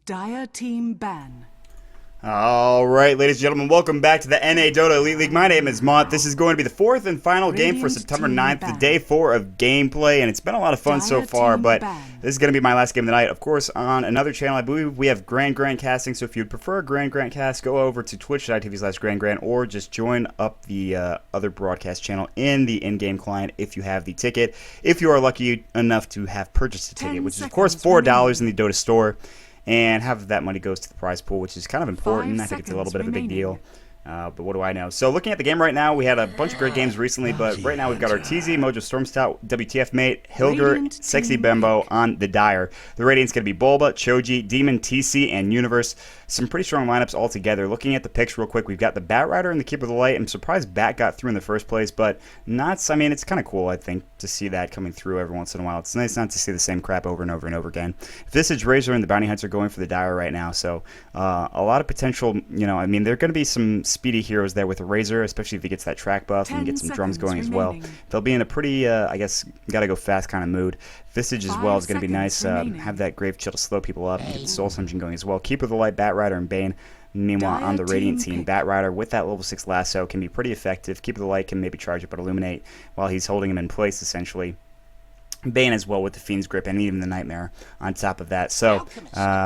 Dire team ban. All right, ladies and gentlemen, welcome back to the NA Dota Elite League. My name is Mont. This is going to be the fourth and final game for September 9th, the day 4 of gameplay, and it's been a lot of fun so far, but this is going to be my last game of the night. Of course, on another channel, I believe we have Grand casting, so if you'd prefer Grand cast, go over to twitch.tv/Grand or just join up the other broadcast channel in the in-game client if you have the ticket. If you are lucky enough to have purchased a ticket, which is, of course, $4 in the Dota store. And half of that money goes to the prize pool, which is kind of important. I think it's a little bit of a big deal. But what do I know? So looking at the game right now, we had a bunch of great games recently, but right now we've got Arteezy, Mojo Stormstout, WTF Mate, Hilger, Sexy Bembo on the Dire. The Radiant's going to be Bulba, Choji, Demon, TC, and Universe. Some pretty strong lineups all together. Looking at the picks real quick, we've got the Bat Rider and the Keeper of the Light. I'm surprised Bat got through in the first place, but I mean, it's kind of cool, I think, to see that coming through every once in a while. It's nice not to see the same crap over and over and over again. Visage, Razor, and the Bounty Hunter are going for the Dire right now, so a lot of potential, I mean, there are going to be some speedy heroes there with a Razor, especially if he gets that track buff and gets some drums going as well. They'll be in a pretty, I guess, gotta go fast kind of mood. Visage as well is going to be nice. Have that Grave Chill to slow people up and get the Soul Assumption going as well. Keeper of the Light, Bat Rider, and Bane. Meanwhile, on the Radiant team, Bat Rider with that level 6 lasso can be pretty effective. Keeper of the Light can maybe charge up but Illuminate while he's holding him in place, essentially. Bane as well with the Fiend's Grip and even the Nightmare on top of that. So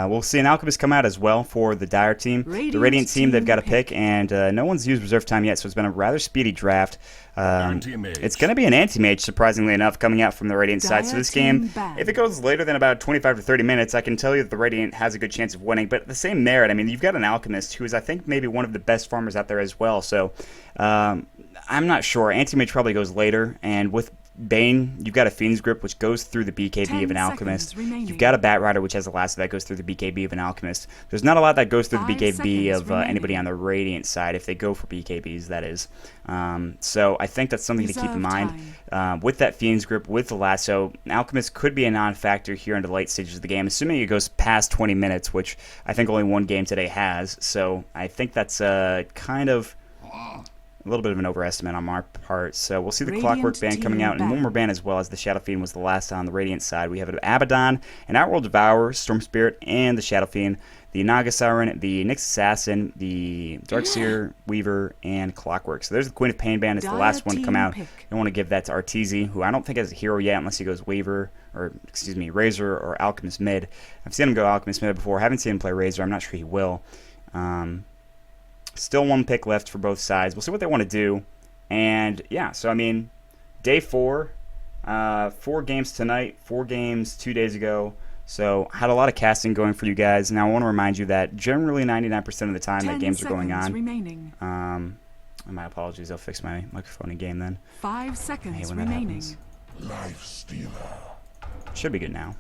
we'll see an Alchemist come out as well for the Dire team. The Radiant team, they've got a pick, and no one's used reserve time yet, so it's been a rather speedy draft. It's going to be an anti-mage, surprisingly enough, coming out from the Radiant side. So this game, if it goes later than about 25 to 30 minutes, I can tell you that the Radiant has a good chance of winning. But the same merit, I mean, you've got an Alchemist who is, I think, maybe one of the best farmers out there as well. So I'm not sure. Anti-mage probably goes later, and with Bane, you've got a Fiend's Grip, which goes through the BKB of an Alchemist. You've got a Bat Rider, which has a lasso that goes through the BKB of an Alchemist. There's not a lot that goes through the BKB of anybody on the Radiant side, if they go for BKBs, that is. So I think that's something to keep in mind. With that Fiend's Grip, with the lasso, Alchemist could be a non-factor here into the late stages of the game, assuming it goes past 20 minutes, which I think only one game today has. So I think that's kind of a little bit of an overestimate on our part. So we'll see the Clockwork ban coming out, and one more ban as well, as the Shadow Fiend was the last on the Radiant side. We have an Abaddon, an Outworld Devourer, Storm Spirit, and the Shadow Fiend, the Naga Siren, the Nyx Assassin, the Darkseer, Weaver, and Clockwork. So there's the Queen of Pain ban. It's the last one to come out. I don't want to give that to Arteezy, who I don't think has a hero yet unless he goes Weaver, or excuse me, Razor or Alchemist mid. I've seen him go Alchemist mid before. I haven't seen him play Razor. I'm not sure he will. Still one pick left for both sides. We'll see what they want to do. And, yeah, so, I mean, day 4, 4 games tonight, 4 games 2 days ago. So, had a lot of casting going for you guys. Now, I want to remind you that generally 99% of the time that games are going on. My apologies. I'll fix my microphone in game then. 5 seconds remaining. Life Stealer. Should be good now.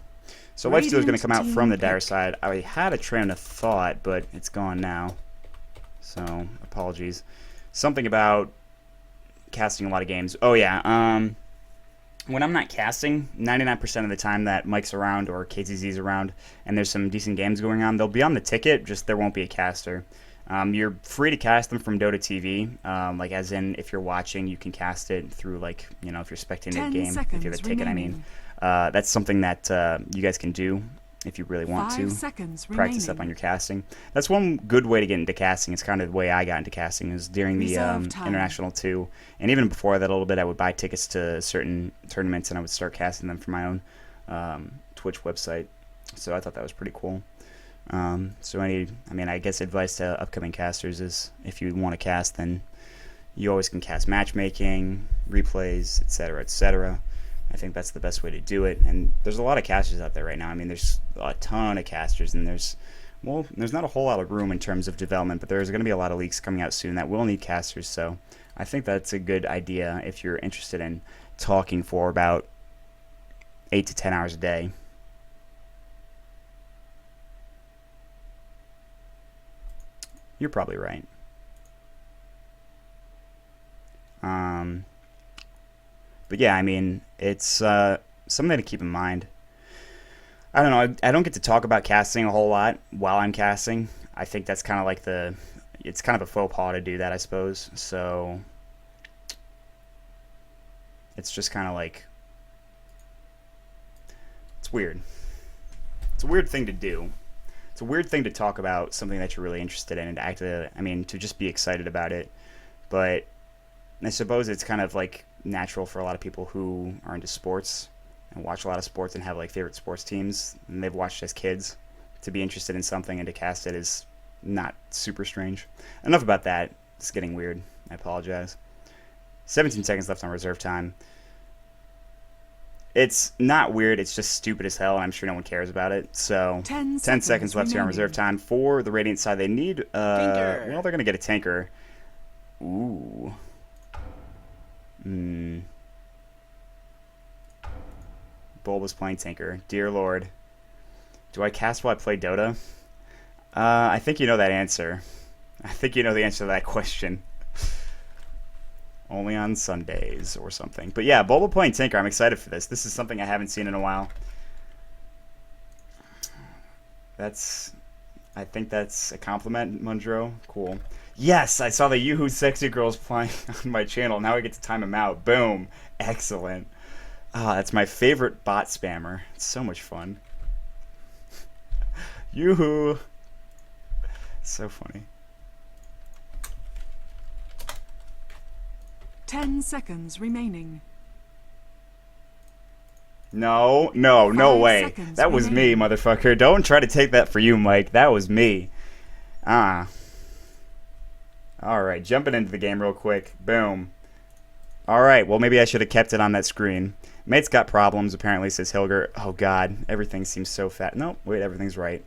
So, Life Stealer is going to come out from the Dire side. I had a train of thought, but it's gone now. So, apologies. Something about casting a lot of games. Oh, yeah. When I'm not casting, 99% of the time that Mike's around or KTZ's around and there's some decent games going on, they'll be on the ticket, just there won't be a caster. You're free to cast them from Dota TV. Like, as in, if you're watching, you can cast it through, like, if you're spectating the game, if you have a ticket, I mean. That's something that you guys can do if you really want to practice up on your casting. That's one good way to get into casting. It's kind of the way I got into casting, is during the International 2. And even before that a little bit, I would buy tickets to certain tournaments and I would start casting them for my own Twitch website. So I thought that was pretty cool. So I guess advice to upcoming casters is, if you want to cast, then you always can cast matchmaking, replays, etc., etc. I think that's the best way to do it. And there's a lot of casters out there right now. I mean, there's a ton of casters, and there's not a whole lot of room in terms of development, but there's going to be a lot of leaks coming out soon that will need casters. So I think that's a good idea if you're interested in talking for about 8 to 10 hours a day. You're probably right. But yeah, I mean, it's something to keep in mind. I don't know. I don't get to talk about casting a whole lot while I'm casting. I think that's kind of like it's kind of a faux pas to do that, I suppose. So it's just kind of like, it's weird. It's a weird thing to do. it's a weird thing to talk about something that you're really interested in and to act, I mean, to just be excited about it. But I suppose it's kind of like natural for a lot of people who are into sports and watch a lot of sports and have like favorite sports teams and they've watched as kids. To be interested in something and to cast it is not super strange. Enough about that. It's getting weird. I apologize. 17 seconds left on reserve time. It's not weird. It's just stupid as hell, and I'm sure no one cares about it. So 10 seconds left here on reserve time for the Radiant side. They need, well, they're going to get a tanker. Ooh. Bulba's playing tanker. Dear Lord. Do I cast while I play Dota? I think you know that answer. I think you know the answer to that question. Only on Sundays or something. But yeah, Bulba playing tanker. I'm excited for this. This is something I haven't seen in a while. I think that's a compliment, Mundro. Cool. Yes, I saw the Yoo-Hoo Sexy Girls playing on my channel. Now I get to time them out. Boom. Excellent. Ah, that's my favorite bot spammer. It's so much fun. Yoo-hoo. So funny. 10 seconds remaining. No way. That was me, motherfucker. Don't try to take that for you, Mike. That was me. Alright, jumping into the game real quick. Boom. Alright, well, maybe I should have kept it on that screen. Mate's got problems, apparently, says Hilger. Oh, God. Everything seems so fat. Nope, wait, everything's right.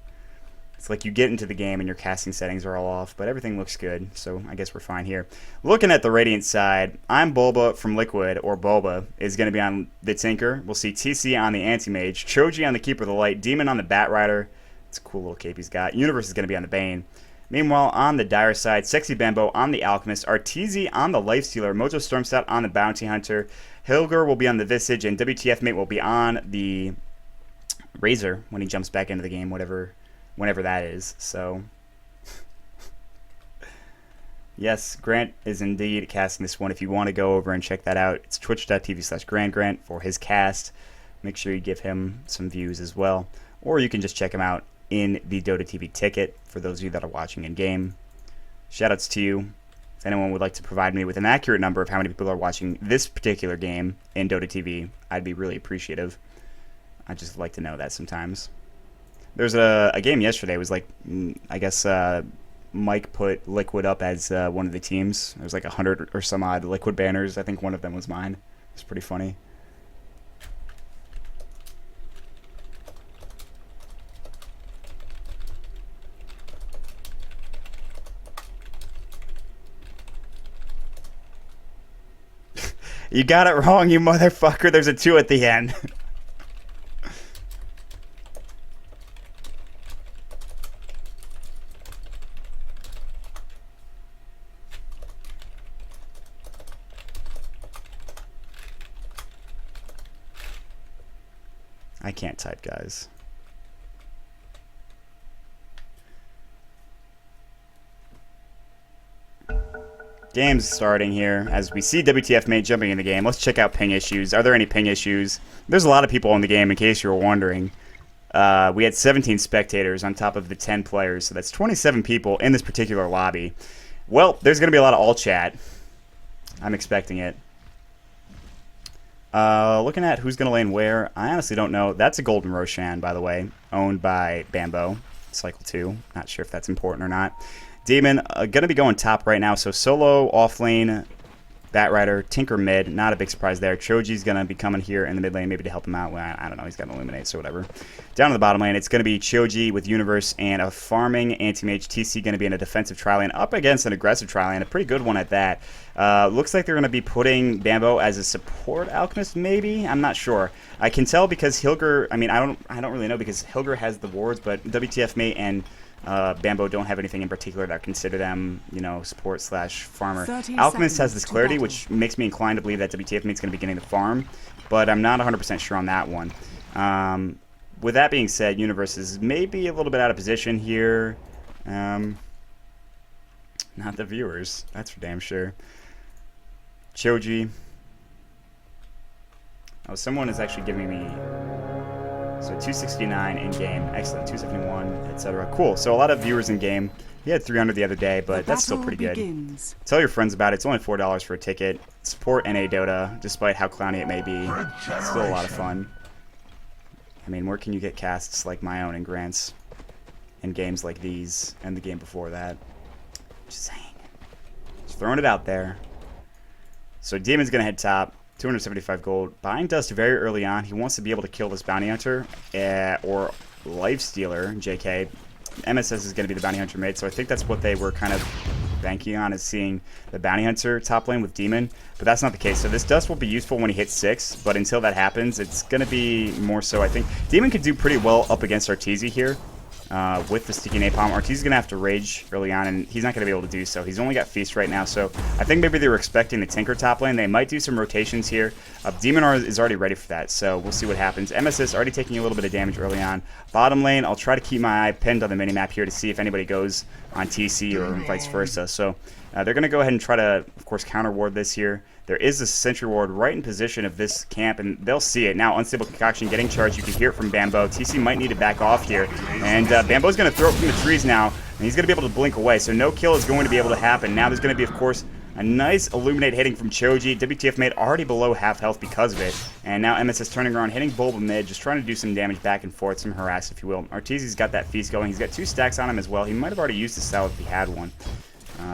It's like you get into the game and your casting settings are all off, but everything looks good, so I guess we're fine here. Looking at the Radiant side, I'm Bulba from Liquid, or Bulba, is going to be on the Tinker. We'll see TC on the Anti-Mage, Choji on the Keeper of the Light, Demon on the Batrider. It's a cool little cape he's got. Universe is going to be on the Bane. Meanwhile, on the Dire side, Sexy Bambo on the Alchemist, Arteezy on the Lifestealer, Mojo Stormstout on the Bounty Hunter, Hilger will be on the Visage, and WTF Mate will be on the Razor when he jumps back into the game, whenever that is. So yes, Grant is indeed casting this one. If you want to go over and check that out, it's twitch.tv/GrantGrant for his cast. Make sure you give him some views as well. Or you can just check him out in the Dota TV ticket for those of you that are watching in game. Shoutouts to you. If anyone would like to provide me with an accurate number of how many people are watching this particular game in Dota TV, I'd be really appreciative. I'd just like to know that sometimes. There's a game yesterday. It was like, I guess Mike put Liquid up as one of the teams. There's like 100 or some odd Liquid banners. I think one of them was mine. It's pretty funny. You got it wrong, you motherfucker. There's a 2 at the end. I can't type, guys. Game's starting here as we see WTF Mate jumping in the game. Let's check out ping issues. Are there any ping issues? There's a lot of people in the game, in case you were wondering. We had 17 spectators on top of the 10 players, so that's 27 people in this particular lobby. Well, there's going to be a lot of all chat. I'm expecting it. Looking at who's going to lane where, I honestly don't know. That's a Golden Roshan, by the way, owned by Bambo. Cycle 2. Not sure if that's important or not. Demon, going to be going top right now. So solo, off lane, Batrider, Tinker mid. Not a big surprise there. Choji's going to be coming here in the mid lane maybe to help him out. Well, I don't know. He's got an Illuminate, so whatever. Down to the bottom lane, it's going to be Choji with Universe and a farming Anti-Mage. TC going to be in a defensive tri lane up against an aggressive tri lane. A pretty good one at that. Looks like they're going to be putting Bambo as a support Alchemist, maybe? I'm not sure. I can tell because Hilger, I mean, I don't really know because Hilger has the wards, but WTF Mate and Bambo don't have anything in particular that consider them, you know, support slash farmer. Alchemist has this clarity, which makes me inclined to believe that WTF Mate's going to be getting the farm, but I'm not 100% sure on that one. With that being said, Universe is maybe a little bit out of position here. Not the viewers, that's for damn sure. Choji. Oh, someone is actually giving me So 269 in game, excellent. 271, etc. Cool. So a lot of viewers in game. He had 300 the other day, but that's still pretty good. Tell your friends about it. It's only $4 for a ticket. Support NA Dota, despite how clowny it may be. It's still a lot of fun. I mean, where can you get casts like my own and grants in games like these and the game before that? Just saying. Just throwing it out there. So Demon's going to head top. 275 gold. Buying dust very early on. He wants to be able to kill this bounty hunter or life stealer, JK. MSS is going to be the bounty hunter mid, so I think that's what they were kind of banking on, is seeing the bounty hunter top lane with Demon, but that's not the case. So this dust will be useful when he hits 6, but until that happens, it's going to be more so, I think. Demon could do pretty well up against Arteezy here with the sticky napalm. Arteezy's going to have to rage early on, and he's not going to be able to do so. He's only got Feast right now, so I think maybe they were expecting the Tinker top lane. They might do some rotations here. Demon is already ready for that, so we'll see what happens. MSS already taking a little bit of damage early on. Bottom lane, I'll try to keep my eye pinned on the minimap here to see if anybody goes on TC or vice versa. So they're going to go ahead and try to, of course, counter ward this here. There is a sentry ward right in position of this camp, and they'll see it. Now, Unstable Concoction getting charged. You can hear it from Bambo. TC might need to back off here. And Bambo's going to throw it from the trees now, and he's going to be able to blink away. So no kill is going to be able to happen. Now there's going to be, of course, a nice Illuminate hitting from Choji. WTF made already below half health because of it. And now MS is turning around, hitting Bulba mid, just trying to do some damage back and forth, some harass, if you will. Arteezy's got that Feast going. He's got 2 stacks on him as well. He might have already used his style if he had one.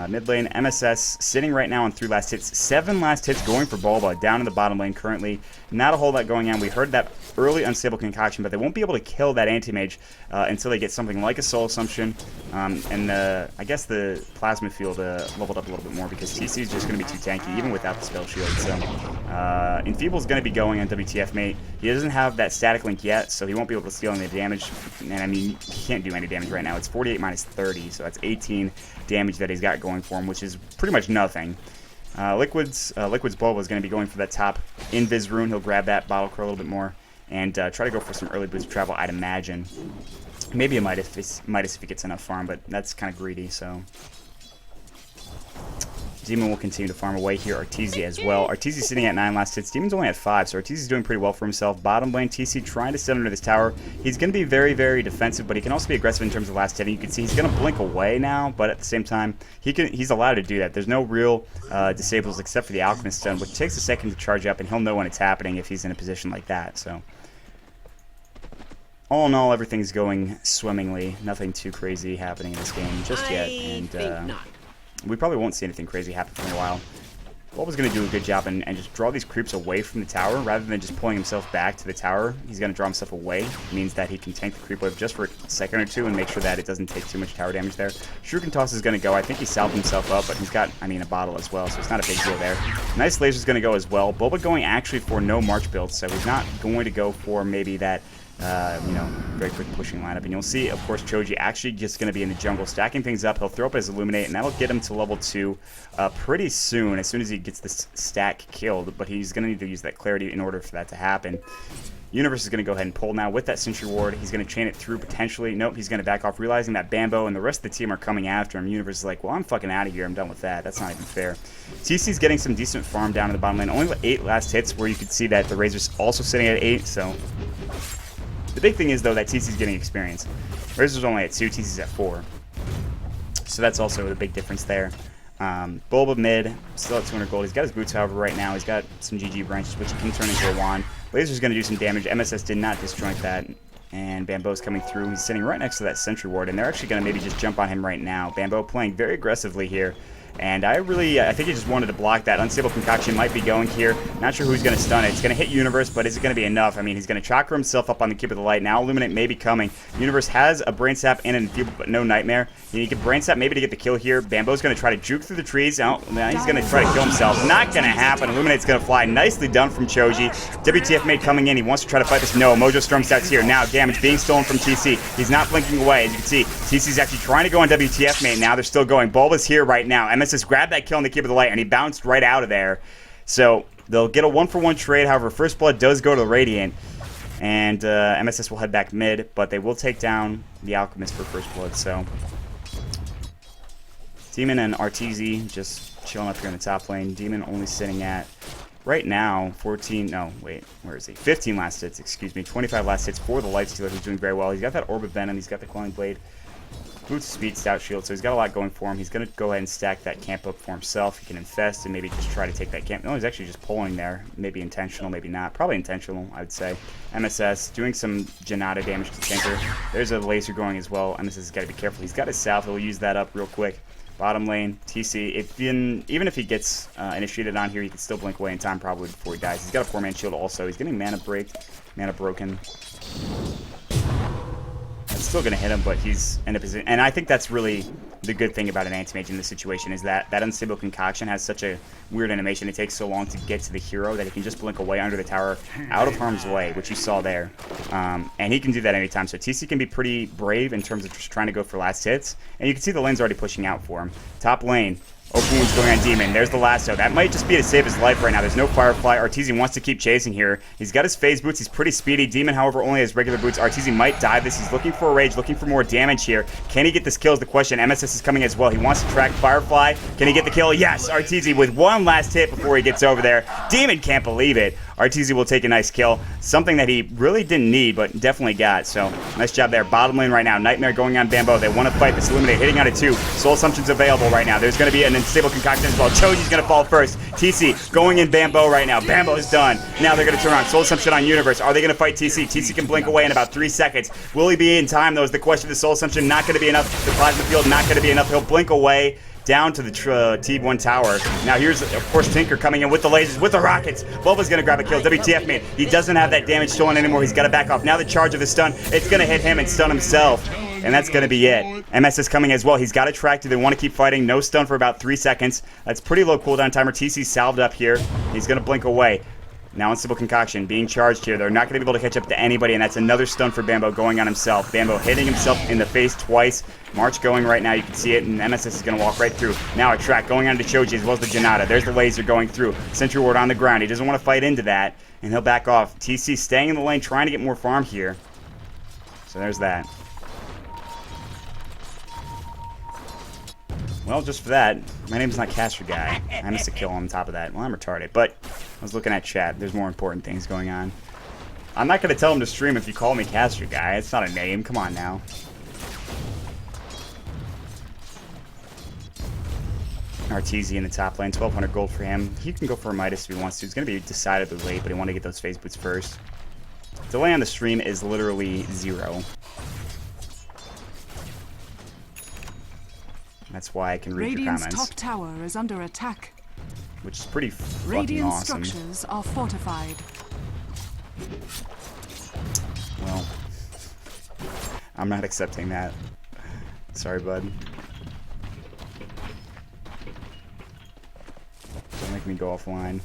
Mid lane, MSS sitting right now on 3 last hits. 7 last hits going for Bulba down in the bottom lane currently. Not a whole lot going on. We heard that early Unstable Concoction, but they won't be able to kill that Anti-Mage until they get something like a Soul Assumption. And I guess the Plasma Field leveled up a little bit more because TC is just going to be too tanky even without the Spell Shield. So Enfeeble's going to be going on WTF mate. He doesn't have that static link yet, so he won't be able to steal any damage. And I mean, he can't do any damage right now. It's 48 minus 30, so that's 18 damage that he's got going for him, which is pretty much nothing. Liquid's Bulba is going to be going for that top Invis rune. He'll grab that Bottle Crow a little bit more and try to go for some early boost of travel, I'd imagine. Maybe a Midas if he gets enough farm, but that's kind of greedy, so... Demon will continue to farm away here. Arteezy as well. Arteezy's sitting at 9 last hits. Demon's only at 5, so Arteezy's doing pretty well for himself. Bottom lane, TC trying to sit under this tower. He's going to be very, very defensive, but he can also be aggressive in terms of last hitting. You can see he's going to blink away now, but at the same time, he's allowed to do that. There's no real disables except for the Alchemist stun, which takes a second to charge up, and he'll know when it's happening if he's in a position like that. So, all in all, everything's going swimmingly. Nothing too crazy happening in this game just yet, and we probably won't see anything crazy happen for a while. Bulba's going to do a good job and just draw these creeps away from the tower rather than just pulling himself back to the tower. He's going to draw himself away. It means that he can tank the creep wave just for a second or two and make sure that it doesn't take too much tower damage there. Shuriken Toss is going to go. I think he salved himself up, but he's got, I mean, a bottle as well, so it's not a big deal there. Nice Laser's going to go as well. Bulba going actually for no March build, so he's not going to go for maybe that very quick pushing lineup. And you'll see, of course, Choji actually just going to be in the jungle, stacking things up. He'll throw up his Illuminate, and that'll get him to level 2 pretty soon, as he gets this stack killed. But he's going to need to use that Clarity in order for that to happen. Universe is going to go ahead and pull now with that Sentry Ward. He's going to chain it through potentially. Nope, he's going to back off, realizing that Bambo and the rest of the team are coming after him. Universe is like, well, I'm fucking out of here. I'm done with that. That's not even fair. TC's getting some decent farm down in the bottom lane. Only 8 last hits, where you could see that the Razor's also sitting at 8, so... The big thing is, though, that TC's getting experience. Razor's only at 2, TC's at 4. So that's also the big difference there. Bulba mid, still at 200 gold. He's got his boots, however, right now. He's got some GG branches, which he can turn into a wand. Laser's going to do some damage. MSS did not disjoint that. And Bambo's coming through. He's sitting right next to that Sentry Ward, and they're actually going to maybe just jump on him right now. Bambo playing very aggressively here. And I think he just wanted to block that. Unstable Concoction might be going here. Not sure who's going to stun it. It's going to hit Universe, but is it going to be enough? I mean, he's going to chakra himself up on the Cube of the Light. Now Illuminate may be coming. Universe has a Brain Sap and an Enfeeble, but no Nightmare. You can Brain Sap maybe to get the kill here. Bambo's going to try to juke through the trees. Oh, now he's going to try to kill himself. Not going to happen. Illuminate's going to fly. Nicely done from Choji. WTF mate coming in. He wants to try to fight this. No, Mojo Storm Stats here. Now damage being stolen from TC. He's not blinking away. As you can see, TC's actually trying to go on WTF mate. Now they're still going. Bulba's here right now. MSS grabbed that kill in the Cube of the Light, and he bounced right out of there. So they'll get a 1-for-1 trade. However, First Blood does go to the Radiant, and MSS will head back mid, but they will take down the Alchemist for First Blood. So Demon and Arteezy just chilling up here in the top lane. Demon only sitting at right now, 14, no, wait, where is he? 15 last hits, excuse me. 25 last hits for the Lifestealer, who's doing very well. He's got that Orb of Venom, he's got the Clawing Blade, Boots, Speed, Stout Shield, so he's got a lot going for him. He's going to go ahead and stack that camp up for himself. He can infest and maybe just try to take that camp. No, he's actually just pulling there. Maybe intentional, maybe not. Probably intentional, I would say. MSS doing some Janata damage to Tinker. There's a laser going as well. MSS has got to be careful. He's got his Salve. He'll use that up real quick. Bottom lane, TC. Even if he gets initiated on here, he can still blink away in time probably before he dies. He's got a 4-man shield also. He's getting mana broken. It's still going to hit him, but he's in a position. And I think that's really the good thing about an anti-mage in this situation is that Unstable Concoction has such a weird animation. It takes so long to get to the hero that he can just blink away under the tower out of harm's way, which you saw there. And he can do that anytime. So TC can be pretty brave in terms of just trying to go for last hits. And you can see the lane's already pushing out for him. Top lane. Open wounds going on Demon. There's the lasso. That might just be to save his life right now. There's no Firefly. Arteezy wants to keep chasing here. He's got his phase boots. He's pretty speedy. Demon, however, only has regular boots. Arteezy might dive this. He's looking for a rage, looking for more damage here. Can he get this kill is the question. MSS is coming as well. He wants to track Firefly. Can he get the kill? Yes. Arteezy with one last hit before he gets over there. Demon can't believe it. Arteezy will take a nice kill. Something that he really didn't need, but definitely got. So, nice job there. Bottom lane right now. Nightmare going on Bambo. They want to fight this Illuminate. Hitting out of 2. Soul Assumption's available right now. There's going to be an Unstable Concoction as well. Choji's going to fall first. TC going in Bambo right now. Bambo is done. Now they're going to turn around. Soul Assumption on Universe. Are they going to fight TC? TC can blink away in about 3 seconds. Will he be in time, though, is the question. The Soul Assumption not going to be enough. The Plasma Field not going to be enough. He'll blink away down to the T1 tower. Now here's, of course, Tinker coming in with the lasers, with the rockets. Bulba's going to grab a kill. WTF, man. He doesn't have that damage stolen anymore. He's got to back off. Now the charge of the stun, it's going to hit him and stun himself. And that's going to be it. MS is coming as well. He's got a track. Do they want to keep fighting? No stun for about 3 seconds. That's pretty low cooldown timer. TC salved up here. He's going to blink away. Now Unstable Concoction being charged here. They're not going to be able to catch up to anybody, and that's another stun for Bambo going on himself. Bambo hitting himself in the face twice. March going right now. You can see it, and MSS is going to walk right through. Now a track going on to Choji as well as the Janata. There's the laser going through. Sentry Ward on the ground. He doesn't want to fight into that, and he'll back off. TC staying in the lane, trying to get more farm here. So there's that. Well, just for that, my name's not Caster Guy. I missed a kill on top of that. Well, I'm retarded, but I was looking at chat. There's more important things going on. I'm not going to tell him to stream if you call me Caster Guy. It's not a name. Come on now. Arteezy in the top lane. 1,200 gold for him. He can go for a Midas if he wants to. It's going to be decidedly late, but he wants to get those phase boots first. Delay on the stream is literally 0. That's why I can read your Radiant's comments. top tower is under attack. Which is pretty fucking Radiant awesome. structures are fortified. Well, I'm not accepting that. Sorry, bud. Don't make me go offline.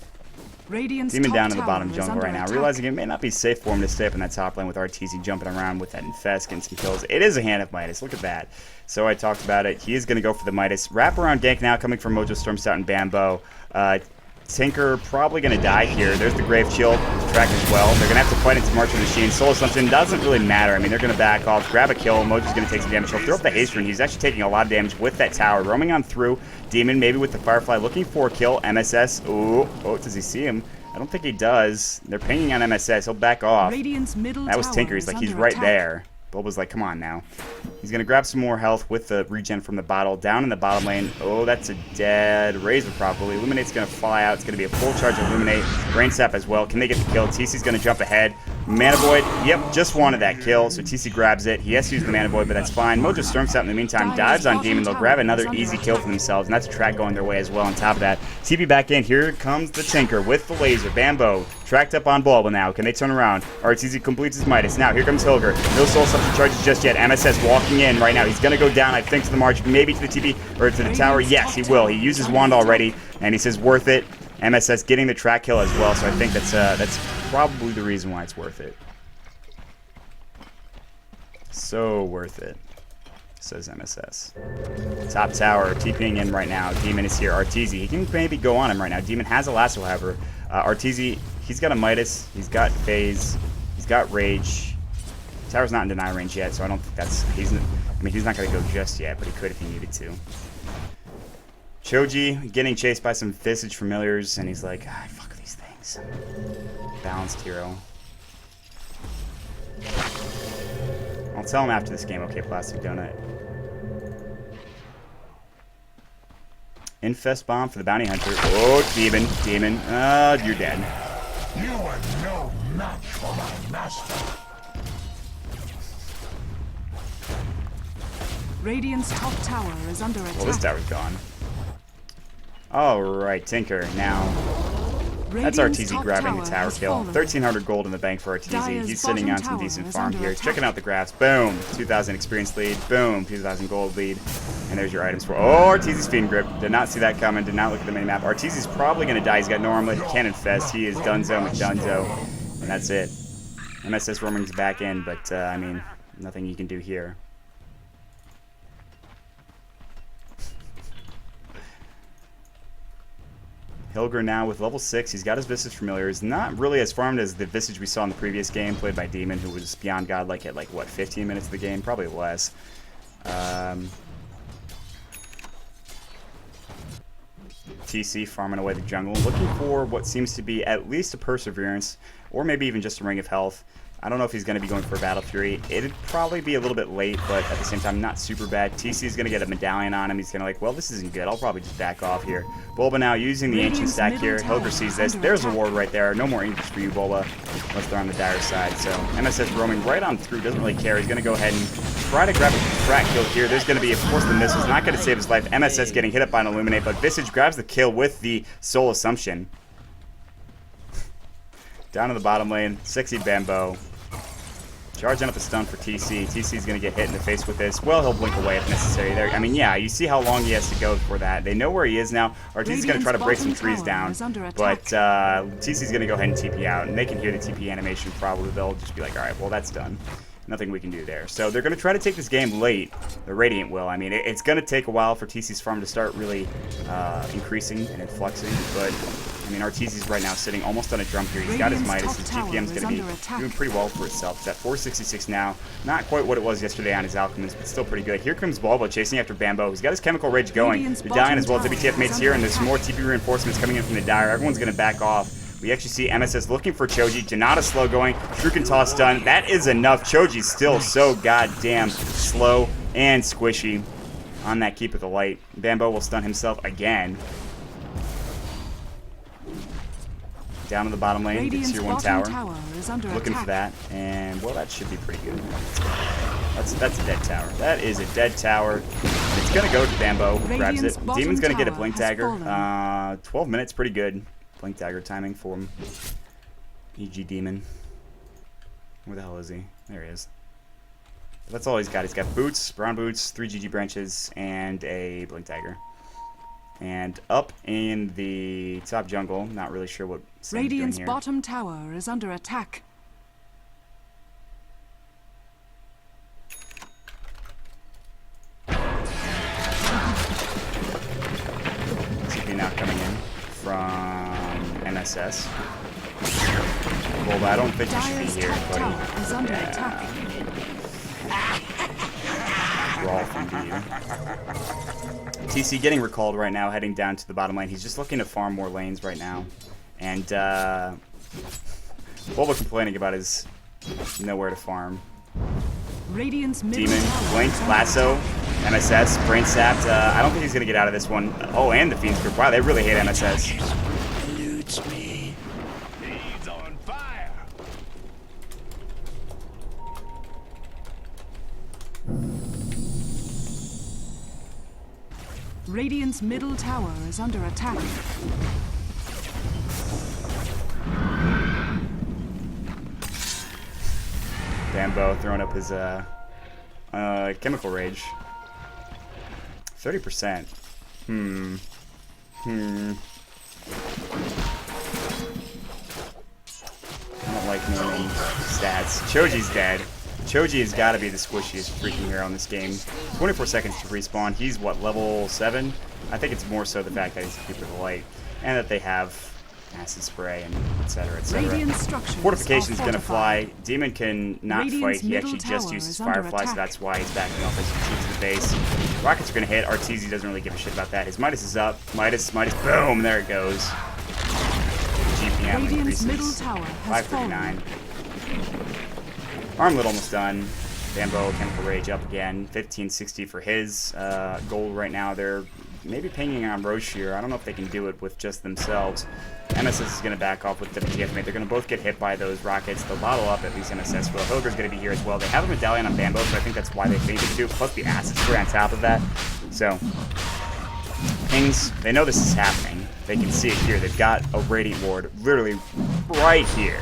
Radiant's Demon top down in the tower bottom is jungle under right now. attack. Realizing it may not be safe for him to stay up in that top lane with Arteezy jumping around with that Infest, getting some kills. It is a hand of Midas. Look at that. So I talked about it. He is going to go for the Midas. Wraparound gank now coming from Mojo Stormstout and Bambo. Tinker probably going to die here. There's the Grave Chill track as well. They're going to have to fight into March of the Machine. Soul Assumption doesn't really matter. I mean, they're going to back off, grab a kill. Mojo's going to take some damage. He'll throw up the haste rune. He's actually taking a lot of damage with that tower. Roaming on through. Demon maybe with the Firefly looking for a kill. MSS. Oh, does he see him? I don't think he does. They're pinging on MSS. He'll back off. Radiant's middle That was tower Tinker. He's is like, he's under right attack. there. Bulba's like, come on now. He's going to grab some more health with the regen from the bottle. Down in the bottom lane. Oh, that's a dead Razor probably. Illuminate's going to fly out. It's going to be a full charge of Illuminate. Brain Sap as well. Can they get the kill? TC's going to jump ahead. Mana Void. Yep, just wanted that kill. So TC grabs it. He has to use the Mana Void, but that's fine. Mojo Stormstout in the meantime dives on Demon. They'll grab another easy kill for themselves, and that's a track going their way as well on top of that. TP back in. Here comes the Tinker with the laser. Bambo tracked up on Bulba now. Can they turn around? Arteezy completes his Midas. Now here comes Hilger. No Soul Assumption charges just yet. MSS walking in right now. He's going to go down, I think, to the March, maybe to the TP, or to the tower. Yes, he will. He uses Wand already, and he says worth it. MSS getting the track kill as well, so I think that's probably the reason why it's worth it. So worth it, says MSS. Top tower, TPing in right now. Demon is here. Arteezy, he can maybe go on him right now. Demon has a lasso, however. Arteezy, he's got a Midas. He's got Phase. He's got Rage. Tower's not in deny range yet, so I don't think that's... he's not going to go just yet, but he could if he needed to. Choji getting chased by some Visage Familiars, and he's like, fuck these things. Balanced hero. I'll tell him after this game. Okay, Plastic Donut. Infest Bomb for the Bounty Hunter. Oh, Demon. Demon. You're dead. You are no match for my master. Radiant's top tower is under attack. Well, this tower's gone. Alright, Tinker. Now, that's RTZ grabbing the tower kill. 1,300 gold in the bank for RTZ. He's sitting on some decent farm here. Checking out the graphs. Boom. 2,000 experience lead. Boom. 2,000 gold lead. And there's your items for... Oh, RTZ's Fiend Grip. Did not see that coming. Did not look at the minimap. RTZ's probably going to die. He's got no armlet. He can't infest. He is Dunzo McDunzo. And that's it. MSS roaming's back in, but, I mean, nothing you can do here. Hilger now with level 6. He's got his Visage Familiar. He's not really as farmed as the Visage we saw in the previous game, played by Demon, who was beyond godlike at, like, what, 15 minutes of the game? Probably less. TC farming away the jungle, looking for what seems to be at least a Perseverance, or maybe even just a Ring of Health. I don't know if he's going to be going for a Battle Fury. It'd probably be a little bit late, but at the same time, not super bad. TC is going to get a medallion on him. He's going to like, well, this isn't good. I'll probably just back off here. Bulba now using the Ancient Stack here. Hilger sees this. There's a ward right there. No more Ancients for you, Bulba, unless they're on the dire side. So MSS roaming right on through. Doesn't really care. He's going to go ahead and try to grab a frack kill here. There's going to be, of course, the missiles. Not going to save his life. MSS getting hit up by an Illuminate, but Visage grabs the kill with the Soul Assumption. Down to the bottom lane. Sexy Bambo. Charging up a stun for TC. TC's going to get hit in the face with this. Well, he'll blink away if necessary there. I mean, yeah, you see how long he has to go for that. They know where he is now. RTC's going to try to break some trees down. But TC's going to go ahead and TP out. And they can hear the TP animation probably. They'll just be like, all right, well, that's done. Nothing we can do there. So they're going to try to take this game late. The Radiant will. I mean, it's going to take a while for TC's farm to start really increasing and influxing. But, I mean, RTC's right now sitting almost on a drum here. He's got his Midas. His GPM's going to be doing pretty well for itself. It's at 466 now. Not quite what it was yesterday on his Alchemist, but still pretty good. Here comes Bulba chasing after Bambo. He's got his Chemical Rage going. Medallion as well as WTF mates here, and there's some more TP reinforcements coming in from the Dire. Everyone's going to back off. We actually see MSS looking for Choji. Janata slow going. Shuriken toss done. That is enough. Choji's still so goddamn slow and squishy on that Keep of the Light. Bambo will stun himself again. Down to the bottom lane. Gets Tier 1 tower. Looking for that. And, well, that should be pretty good. That's a dead tower. That is a dead tower. And it's going to go to Bambo. Grabs it. Demon's going to get a Blink Dagger. 12 minutes. Pretty good. Blink Dagger timing for him. EG Demon. Where the hell is he? There he is. That's all he's got. He's got boots, brown boots, 3 GG branches, and a Blink Dagger. And up in the top jungle, not really sure what Sam's doing Radiant's here. bottom tower is under attack. TP now coming in from MSS. Well, I don't think you should be Dire's here, top buddy. tower is under attack. Brawl from B. TC getting recalled right now, heading down to the bottom lane. He's just looking to farm more lanes right now. And, Bulba complaining about his nowhere to farm. Radiant's Demon, Blink, Lasso, MSS, Brain Sapped. I don't think he's going to get out of this one. Oh, and the Fiend's Group. Wow, they really hate MSS. Eludes me. He's on fire. Radiant's middle tower is under attack. Bambo throwing up his Chemical Rage. 30%. I don't like naming stats. Choji's dead. Choji has got to be the squishiest freaking hero in this game. 24 seconds to respawn. He's, what, level 7? I think it's more so the fact that he's a Keeper of the Light. And that they have Acid Spray and etc. Fortification's going to fly. Demon can not fight. He actually just uses Firefly, so that's why he's backing off as he shoots the base. Rockets are going to hit. Arteezy doesn't really give a shit about that. His Midas is up. Midas, boom, there it goes. GP Yeah, Radiant's increases. middle tower has 539. Armlet almost done. Bambo, Chemical Rage up again. 1560 for his gold right now. They're maybe pinging on Roche here. I don't know if they can do it with just themselves. MSS is going to back off with WTF mate. They're going to both get hit by those rockets. They'll bottle up, at least MSS will. Hilger's going to be here as well. They have a medallion on Bambo, so I think that's why they faded too. Plus the acid spray on top of that. So, pings, they know this is happening. They can see it here. They've got a Radiant Ward literally right here.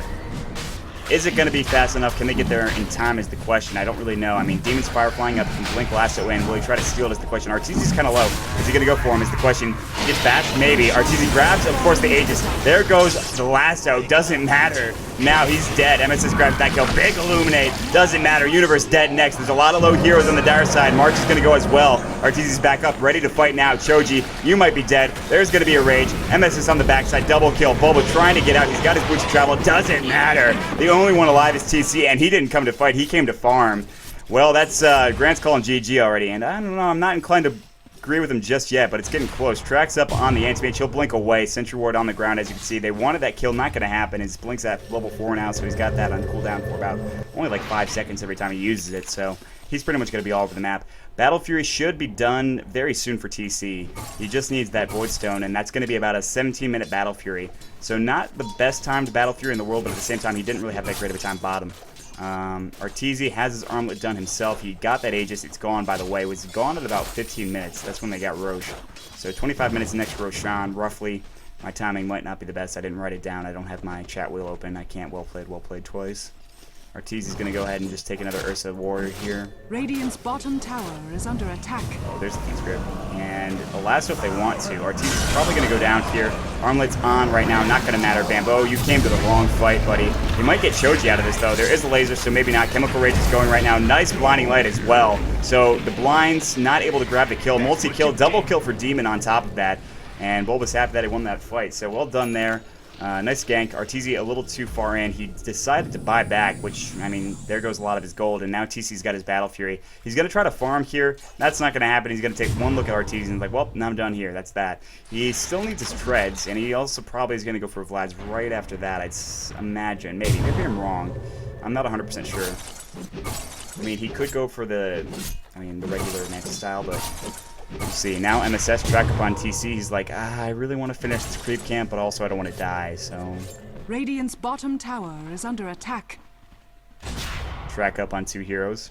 Is it going to be fast enough? Can they get there in time is the question. I don't really know. I mean, Demon's Fire flying up from Blink last it win. Will he try to steal it is the question. Arteezy's kind of low. Is he going to go for him is the question. He gets fast? Maybe. Arteezy grabs, of course, the Aegis. There goes the lasso. Doesn't matter. Now he's dead. MSS grabs that kill. Big Illuminate. Doesn't matter. Universe dead next. There's a lot of low heroes on the dire side. March is going to go as well. Arteezy's back up, ready to fight now. Choji, you might be dead. There's going to be a rage. MSS on the backside. Double kill. Bulba trying to get out. He's got his boots of travel. Doesn't matter. The only one alive is TC, and he didn't come to fight. He came to farm. Well, that's Grant's calling GG already, and I don't know. I'm not inclined to agree with him just yet, but it's getting close. Tracks up on the anti-mage. He'll blink away. Sentry ward on the ground, as you can see. They wanted that kill. Not going to happen. His blink's at level 4 now, so he's got that on cooldown for about only like 5 seconds every time he uses it, so he's pretty much going to be all over the map. Battle Fury should be done very soon for TC. He just needs that Void Stone, and that's going to be about a 17-minute Battle Fury. So not the best time to Battle Fury in the world, but at the same time, he didn't really have that great of a time bottom. Arteezy has his armlet done himself. He got that Aegis. It's gone, by the way. It was gone at about 15 minutes. That's when they got Roche. So 25 minutes next Roshan, roughly. My timing might not be the best. I didn't write it down. I don't have my chat wheel open. I can't well played twice. Arteezy's going to go ahead and just take another Ursa Warrior here. Radiant's bottom tower is under attack. Oh, there's the King's Grip. And a lasso if they want to. Arteezy's probably going to go down here. Armlet's on right now. Not going to matter. Bambo, you came to the wrong fight, buddy. You might get Choji out of this, though. There is a laser, so maybe not. Chemical Rage is going right now. Nice Blinding Light as well. So the Blinds not able to grab the kill. Multi-kill, double kill for Demon on top of that. And Bulba's happy that he won that fight. So well done there. Nice gank. Arteezy a little too far in. He decided to buy back, which, I mean, there goes a lot of his gold. And now TC's got his Battle Fury. He's going to try to farm here. That's not going to happen. He's going to take one look at Arteezy and like, well, now I'm done here. That's that. He still needs his treads, and he also probably is going to go for Vlad's right after that, I'd imagine. Maybe I'm wrong. I'm not 100% sure. I mean, he could go for the regular Mantis style, but we'll see. Now MSS track up on TC. He's like, I really want to finish this creep camp, but also I don't want to die, so Radiant's bottom tower is under attack. track up on 2 heroes.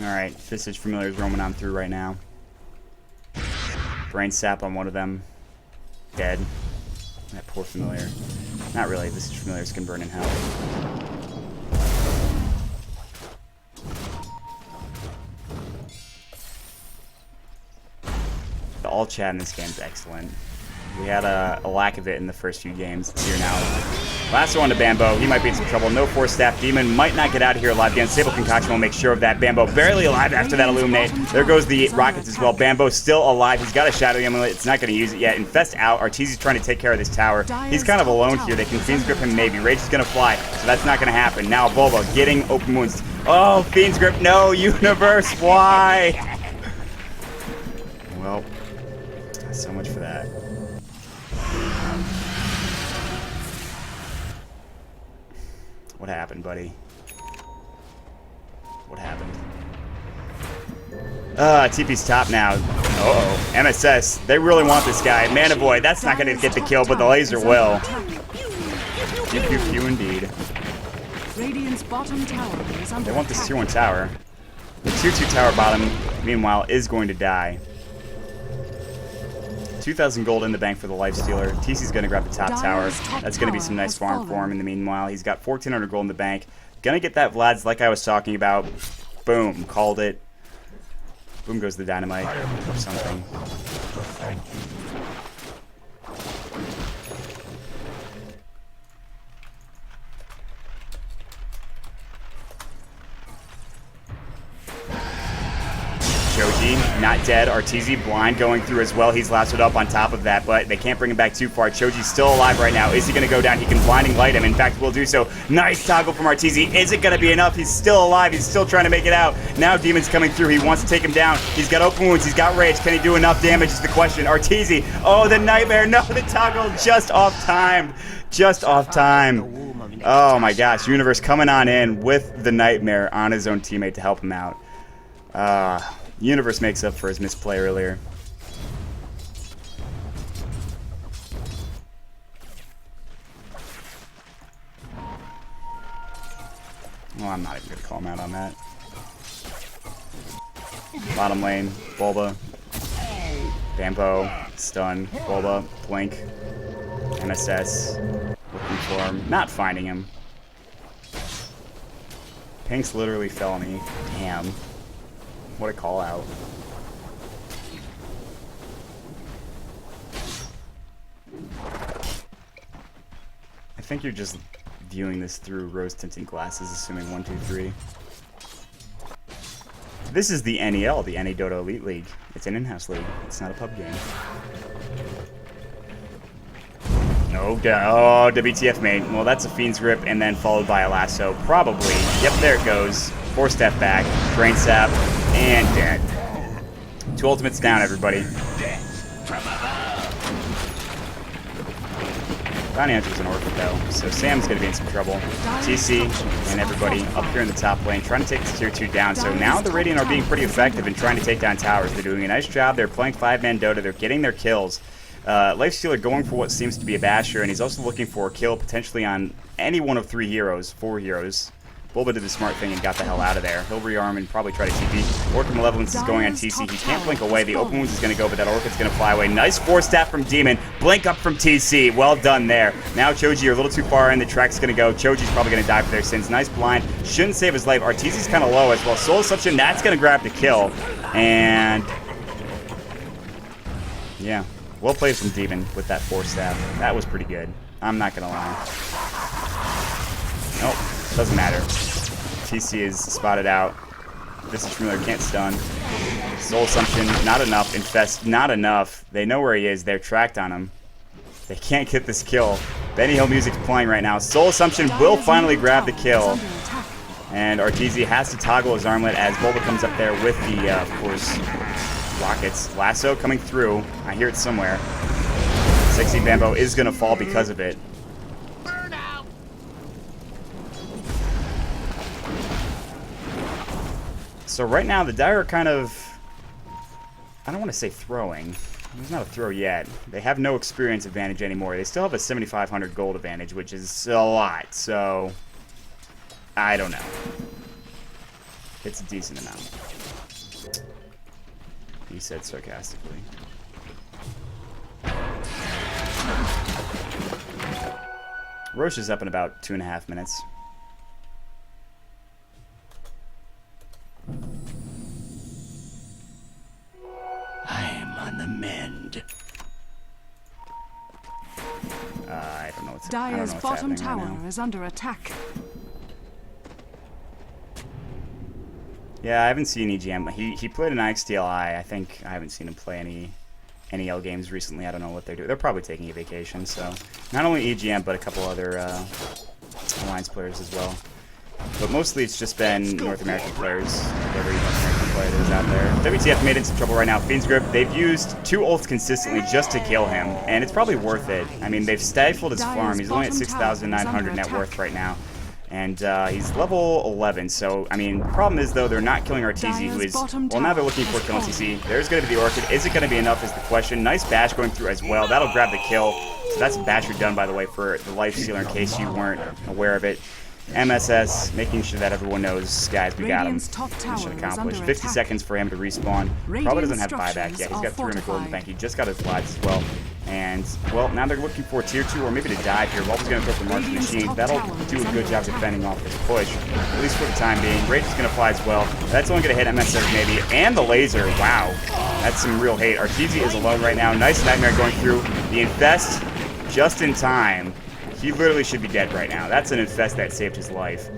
Alright, Visage Familiar is roaming on through right now. Brain Sap on one of them. Dead. That poor Familiar. Not really, Visage Familiar is gonna burn in hell. The all chat in this game is excellent. We had a lack of it in the first few games. It's here now. Last one to Bambo. He might be in some trouble. No Force Staff. Demon might not get out of here alive again. Stable Concoction will make sure of that. Bambo barely alive after that Illuminate. There goes the Rockets as well. Bambo still alive. He's got a Shadow Amulet. It's not going to use it yet. Infest out. Arteezy's trying to take care of this tower. He's kind of alone here. They can Fiend's Grip him maybe. Rage is going to fly, so that's not going to happen. Now Bulba getting open wounds. Oh, Fiend's Grip. No, Universe. Why? Well, so much for that. What happened, buddy? What happened? TP's top now. Uh-oh. MSS. They really want this guy. Mana Void. That's not going to get the kill, but the laser will. Pew, pew, pew, indeed. Radiant's bottom tower is under They want this attack. tier 1 tower. The tier 2 tower bottom, meanwhile, is going to die. 2,000 gold in the bank for the Lifestealer. TC's going to grab the top tower. That's going to be some nice farm for him in the meanwhile. He's got 1,400 gold in the bank. Going to get that Vlad's like I was talking about. Boom. Called it. Boom goes the dynamite or something. Choji, not not dead. Arteezy blind going through as well. He's lassoed up on top of that, but they can't bring him back too far. Choji's still alive right now. Is he going to go down? He can blinding light him. In fact, will do so. Nice toggle from Arteezy. Is it going to be enough? He's still alive. He's still trying to make it out. Now Demon's coming through. He wants to take him down. He's got open wounds. He's got rage. Can he do enough damage is the question. Arteezy. Oh, the nightmare. No, the toggle just off time. Just off time. Oh my gosh. Universe coming on in with the nightmare on his own teammate to help him out. Universe makes up for his misplay earlier. Well, I'm not even going to call him out on that. Bottom lane, Bulba, Bambo, stun, Bulba, blink, MSS, looking for him, not finding him. Pink's literally fell on me. Damn. What a call out. I think you're just viewing this through rose tinting glasses, assuming 1, 2, 3. This is the NEL, the NA Dota Elite League. It's an in-house league. It's not a pub game. Oh, WTF, mate. Well, that's a Fiend's Grip, and then followed by a lasso. Probably. Yep, there it goes. 4-step back. Drain Sap. And dead. 2 ultimates down, everybody. Bounty Hunter's an Orchid, though, so Sam's going to be in some trouble. TC and everybody up here in the top lane trying to take this tier 2 down. So now the Radiant are being pretty effective in trying to take down towers. They're doing a nice job. They're playing 5-man Dota. They're getting their kills. Lifestealer going for what seems to be a Basher, and he's also looking for a kill potentially on any one of 3 heroes, 4 heroes. Bulba did the smart thing and got the hell out of there. He'll rearm and probably try to TP. Orchid Malevolence is going on TC. He can't blink away. The open wounds is going to go, but that Orchid's going to fly away. Nice 4-staff from Demon. Blink up from TC. Well done there. Now Choji, you're a little too far in. The track's going to go. Choji's probably going to die for their sins. Nice blind. Shouldn't save his life. Arteezy's kind of low as well. Soul Assumption, that's going to grab the kill. And yeah, well played from Demon with that 4-staff. That was pretty good. I'm not going to lie. Nope. Doesn't matter. TC is spotted out. This is familiar, can't stun. Soul Assumption, not enough. Infest, not enough. They know where he is. They're tracked on him. They can't get this kill. Benny Hill music's playing right now. Soul Assumption will finally grab the kill. And Arteezy has to toggle his armlet as Bulba comes up there with the, of course, rockets. Lasso coming through. I hear it somewhere. Sexy Bambo is going to fall because of it. So right now, the Dire are kind of, I don't want to say throwing. There's not a throw yet. They have no experience advantage anymore. They still have a 7,500 gold advantage, which is a lot. So, I don't know. It's a decent amount. He said sarcastically. Roche is up in about 2.5 minutes. I'm on the mend. I don't know what's Dire's bottom happening tower right now. is under attack. Yeah, I haven't seen EGM. He played an IXTLI. I think I haven't seen him play any NEL games recently. I don't know what they're doing. They're probably taking a vacation. So not only EGM, but a couple other Alliance players as well. But mostly it's just been North American players. Every North American player that is out there. WTF made in some trouble right now. Fiend's Grip, they've used 2 ults consistently just to kill him, and it's probably worth it. I mean, they've stifled his farm. He's only at 6,900 net worth right now. And he's level 11, so, I mean, the problem is, though, they're not killing Arteezy, who is, well, now they're looking for killing TC. There's going to be the Orchid. Is it going to be enough is the question. Nice bash going through as well. That'll grab the kill. So that's a basher done, by the way, for the Lifestealer, in case you weren't aware of it. MSS, making sure that everyone knows, guys, we got him. Mission accomplished. 50 seconds for him to respawn. Probably doesn't have buyback yet. He's got 300 gold in the bank. He just got his lives as well. And, well, now they're looking for tier 2 or maybe to dive here. Wolf's going to throw for Martian Machine. That'll do a good job defending off this push, at least for the time being. Rage is going to fly as well. That's only going to hit MSS maybe. And the laser. Wow. That's some real hate. Arteezy is alone right now. Nice Nightmare going through. The Infest just in time. He literally should be dead right now. That's an Infest that saved his life.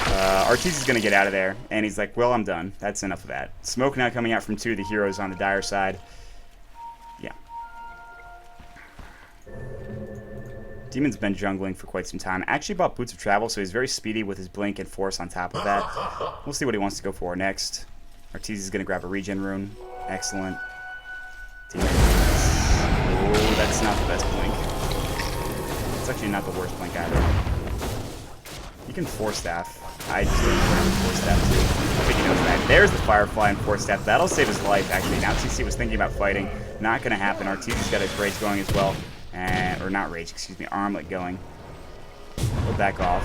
Arteezy's going to get out of there, and he's like, well, I'm done. That's enough of that. Smoke now coming out from 2 of the heroes on the Dire side. Yeah. Demon's been jungling for quite some time. Actually bought Boots of Travel, so he's very speedy with his Blink and Force on top of that. We'll see what he wants to go for next. Arteezy's going to grab a regen rune. Excellent. Demon. Oh, that's not the best Blink. It's actually not the worst Blink either. You can Force Staff. I just didn't remember Force Staff too. I think he knows that. There's the Firefly and Force Staff. That'll save his life, actually. Now TC was thinking about fighting. Not going to happen. Arteezy's got his Rage going as well. Or not Rage, excuse me. Armlet going. We'll back off.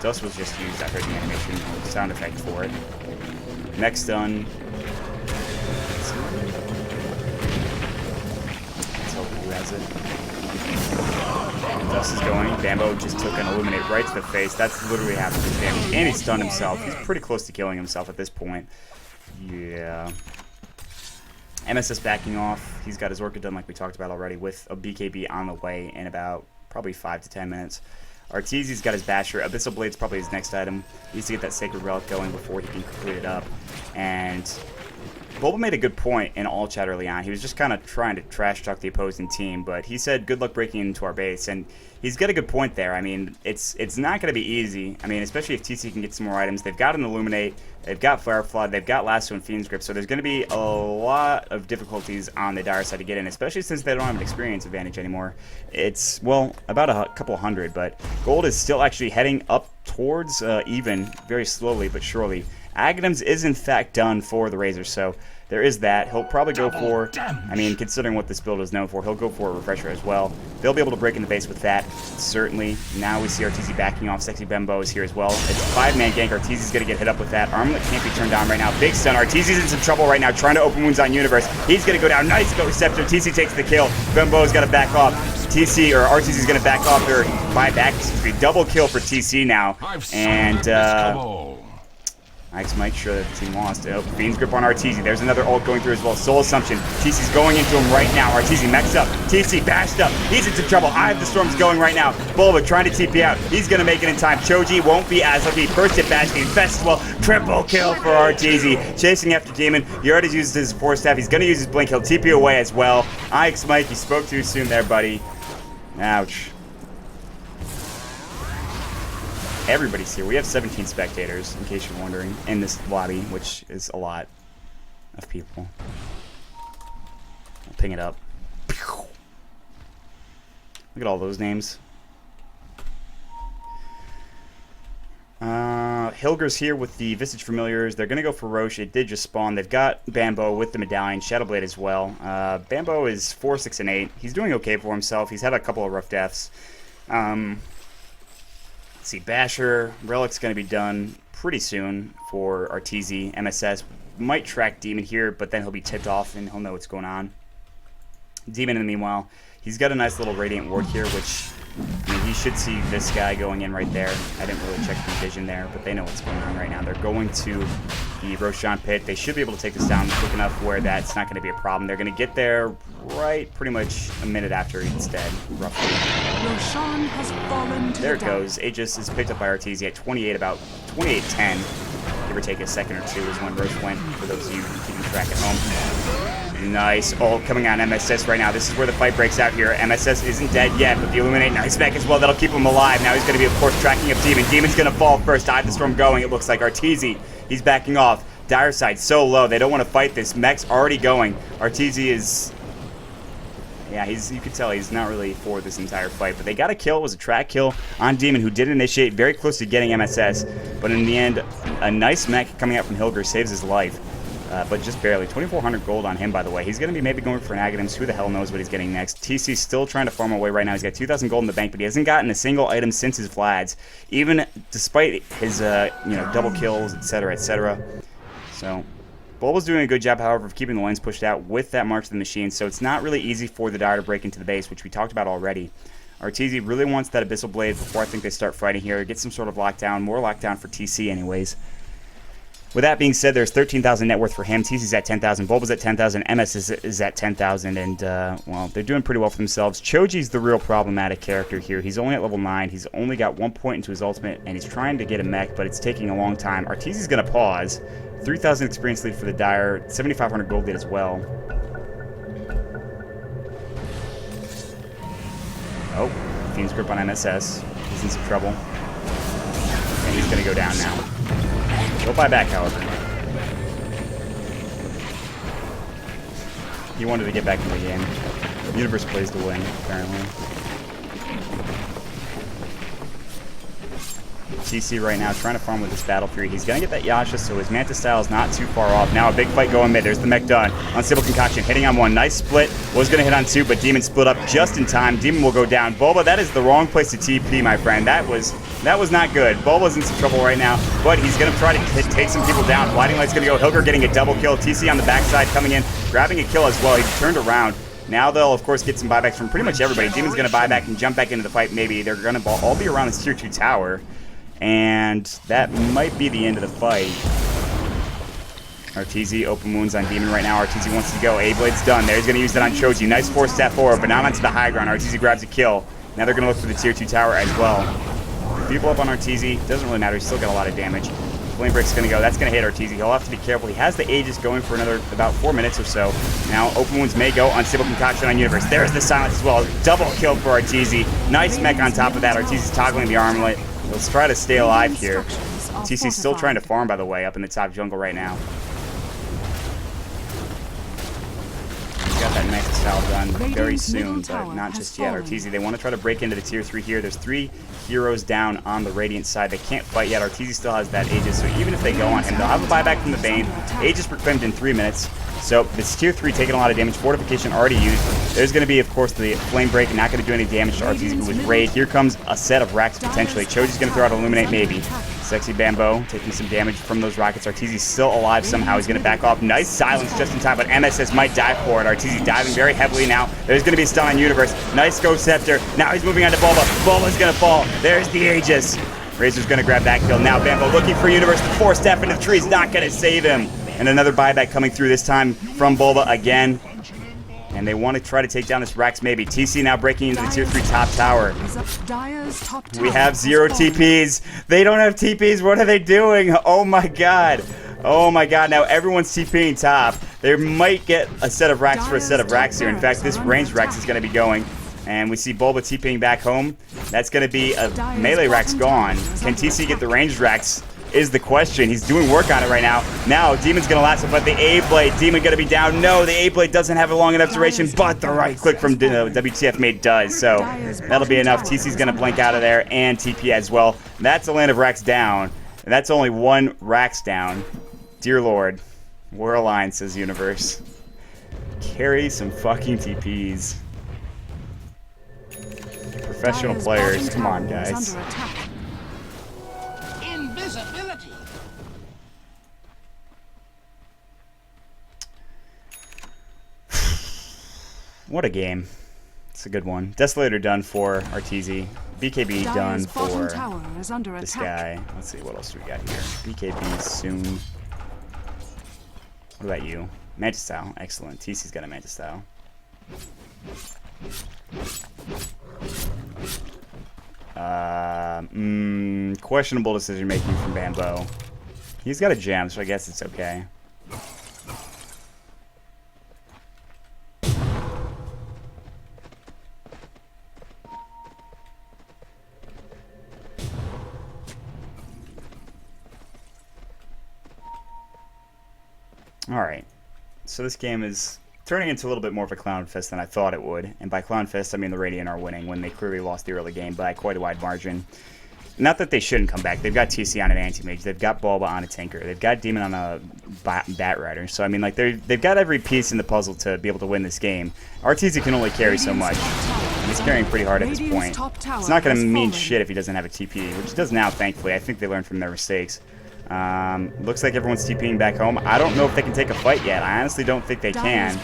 Dust was just used. I heard the animation sound effect for it. Next done. Let's hope who has it. Dust is going. Bambo just took an Illuminate right to the face. That's literally half of his damage. And he stunned himself. He's pretty close to killing himself at this point. Yeah. MSS backing off. He's got his Orchid done like we talked about already with a BKB on the way in about probably 5 to 10 minutes. Arteezy's got his Basher. Abyssal Blade's probably his next item. He needs to get that Sacred Relic going before he can complete it up. And Bulba made a good point in all chat early on. He was just kind of trying to trash talk the opposing team, but he said, good luck breaking into our base, and he's got a good point there. I mean, it's not going to be easy. I mean, especially if TC can get some more items. They've got an Illuminate, they've got Fire Flood, they've got Lasso and Fiend's Grip, so there's going to be a lot of difficulties on the Dire side to get in, especially since they don't have an experience advantage anymore. It's, well, about a couple hundred, but Gold is still actually heading up towards even, very slowly but surely. Aghanims is in fact done for the Razor, so there is that. He'll probably go for, I mean, considering what this build is known for, he'll go for a Refresher as well. They'll be able to break in the base with that, certainly. Now we see Arteezy backing off. Sexy Bembo is here as well. It's a 5-man gank. Arteezy's going to get hit up with that. Armlet can't be turned on right now. Big stun. Arteezy's in some trouble right now, trying to open wounds on Universe. He's going to go down. Nice go Scepter. TC takes the kill. Bembo's got to back off. TC, or Arteezy's going to back off, or buy back. Double kill for TC now. And, Ike's Mike sure that the team lost. Oh, Fiend's Grip on Arteezy. There's another ult going through as well. Soul Assumption. TC's going into him right now. Arteezy mexed up. TC bashed up. He's into trouble. Eye of the Storm's going right now. Bulba trying to TP out. He's going to make it in time. Choji won't be as lucky. First hit bashing. Festival. Triple kill for Arteezy. Chasing after Demon. He already used his Force Staff. He's going to use his Blink. He'll TP away as well. Ike's Mike, you spoke too soon there, buddy. Ouch. Everybody's here. We have 17 spectators, in case you're wondering, in this lobby, which is a lot of people. I'll ping it up. Look at all those names. Hilger's here with the Visage Familiars. They're going to go for Roche. It did just spawn. They've got Bambo with the Medallion. Shadowblade as well. Bambo is 4, 6, and 8. He's doing okay for himself. He's had a couple of rough deaths. Let's see, Basher, Relic's going to be done pretty soon for Arteezy. MSS might track Demon here, but then he'll be tipped off and he'll know what's going on. Demon, in the meanwhile, he's got a nice little Radiant Ward here, which, I mean, he should see this guy going in right there. I didn't really check the vision there, but they know what's going on right now. They're going to the Roshan pit. They should be able to take this down quick enough where that's not going to be a problem. They're going to get there right pretty much a minute after he's dead, roughly. Roshan has fallen to There it the goes. Aegis is picked up by Arteezy at 28, about 28-10. Give or take a second or two is when Roche went, for those of you keeping track at home. Nice ult coming on MSS right now. This is where the fight breaks out here. MSS isn't dead yet, but the Illuminate, nice back as well. That'll keep him alive. Now he's going to be, of course, tracking up Demon. Demon's going to fall first. Eye of the Storm going. It looks like Arteezy. He's backing off. Dire side so low. They don't want to fight this. Mech's already going. Arteezy is... Yeah, you can tell he's not really for this entire fight. But they got a kill. It was a track kill on Demon, who did initiate very close to getting MSS. But in the end, a nice mech coming out from Hilger saves his life. But just barely. 2,400 gold on him, by the way. He's going to be maybe going for an Aghanims. Who the hell knows what he's getting next? TC's still trying to farm away right now. He's got 2,000 gold in the bank, but he hasn't gotten a single item since his Vlads, even despite his double kills, etc., etc. So Bulba's doing a good job, however, of keeping the lanes pushed out with that March of the Machine, so it's not really easy for the Dire to break into the base, which we talked about already. Arteezy really wants that Abyssal Blade before I think they start fighting here. Get some sort of lockdown. More lockdown for TC anyways. With that being said, there's 13,000 net worth for him. TC's at 10,000. Bulba's at 10,000. MS is at 10,000. And, well, they're doing pretty well for themselves. Choji's the real problematic character here. He's only at level 9. He's only got 1 point into his ultimate, and he's trying to get a mech, but it's taking a long time. Arteezy's going to pause. 3,000 experience lead for the Dire. 7,500 gold lead as well. Oh, Fiend's grip on MSS. He's in some trouble. And he's going to go down now. He'll buy back, however. He wanted to get back in the game. Universe plays to win, apparently. TC right now trying to farm with this Battle Fury. He's going to get that Yasha, so his Manta style is not too far off. Now a big fight going mid. There's the mech done. Unstable Concoction hitting on one. Nice split. Was going to hit on two, but Demon split up just in time. Demon will go down. Bulba, that is the wrong place to TP, my friend. That was not good. Bulba's in some trouble right now, but he's going to try to take some people down. Blinding Light's going to go. Hilger getting a double kill. TC on the backside coming in, grabbing a kill as well. He turned around. Now they'll, of course, get some buybacks from pretty much everybody. Demon's going to buy back and jump back into the fight maybe. They're going to all be around this tier 2 tower. And that might be the end of the fight. Arteezy, open wounds on Demon right now. Arteezy wants to go. A-Blade's done there. He's going to use that on Choji. Nice 4-step forward, but not onto the high ground. Arteezy grabs a kill. Now they're going to look for the tier 2 tower as well. People up on Arteezy. Doesn't really matter. He's still got a lot of damage. Flame Break's going to go. That's going to hit Arteezy. He'll have to be careful. He has the Aegis going for another about 4 minutes or so. Now open wounds may go. Unstable Concoction on Universe. There's the silence as well. Double kill for Arteezy. Nice mech on top of that. Arteezy's toggling the armlet. Let's try to stay alive here. TC's still trying to farm, by the way, up in the top jungle right now. He's got that next style done very soon, but not just yet. Arteezy, they want to try to break into the tier 3 here. There's 3 heroes down on the Radiant side. They can't fight yet. Arteezy still has that Aegis, so even if they go on him, they'll have a buyback from the Bane. Aegis proclaimed in 3 minutes. So it's tier 3 taking a lot of damage. Fortification already used. There's going to be, of course, the Flame Break. Not going to do any damage to Arteezy, who was Raid. Here comes a set of racks potentially. Choji's going to throw out Illuminate maybe. Sexy Bambo taking some damage from those rockets. Arteezy's still alive somehow. He's going to back off. Nice silence just in time, but MSS might die for it. Arteezy diving very heavily now. There's going to be a stun on Universe. Nice Ghost Scepter. Now he's moving on to Bulba. Bulba's going to fall. There's the Aegis. Razor's going to grab that kill. Now Bambo looking for Universe. 4-step into the tree is not going to save him. And another buyback coming through, this time from Bulba again. And they want to try to take down this Rax maybe. TC now breaking into the tier 3 top tower. We have 0 TPs. They don't have TPs. What are they doing? Oh my god. Oh my god. Now everyone's TPing top. They might get a set of Rax for a set of Rax here. In fact, this ranged Rax is going to be going. And we see Bulba TPing back home. That's going to be a melee Rax gone. Can TC get the ranged Rax? Is the question. He's doing work on it right now. Now, Demon's going to last it, but the A-Blade, Demon going to be down. No, the A-Blade doesn't have a long enough duration, but the right click from WTF Mate does. So that'll be enough. TC's going to blink out of there and TP as well. That's a land of Rax down. And that's only 1 Rax down. Dear Lord, we're aligned, says Universe. Carry some fucking TPs. Professional players, come on, guys. What a game. It's a good one. Desolator done for Arteezy. BKB done for this guy. Let's see, what else do we got here? BKB soon. What about you? Manta Style. Excellent. TC's got a Manta Style. Questionable decision making from Bambo. He's got a gem, so I guess it's okay. Alright, so this game is turning into a little bit more of a clown fest than I thought it would. And by clown fest, I mean the Radiant are winning when they clearly lost the early game by quite a wide margin. Not that they shouldn't come back. They've got TC on an Anti-Mage. They've got Bulba on a Tinker. They've got Demon on a Bat Rider. So, I mean, like, they've got every piece in the puzzle to be able to win this game. Arteezy can only carry so much. And he's carrying pretty hard at this point. It's not going to mean shit if he doesn't have a TP, which he does now, thankfully. I think they learned from their mistakes. Looks like everyone's TPing back home. I don't know if they can take a fight yet. I honestly don't think they can.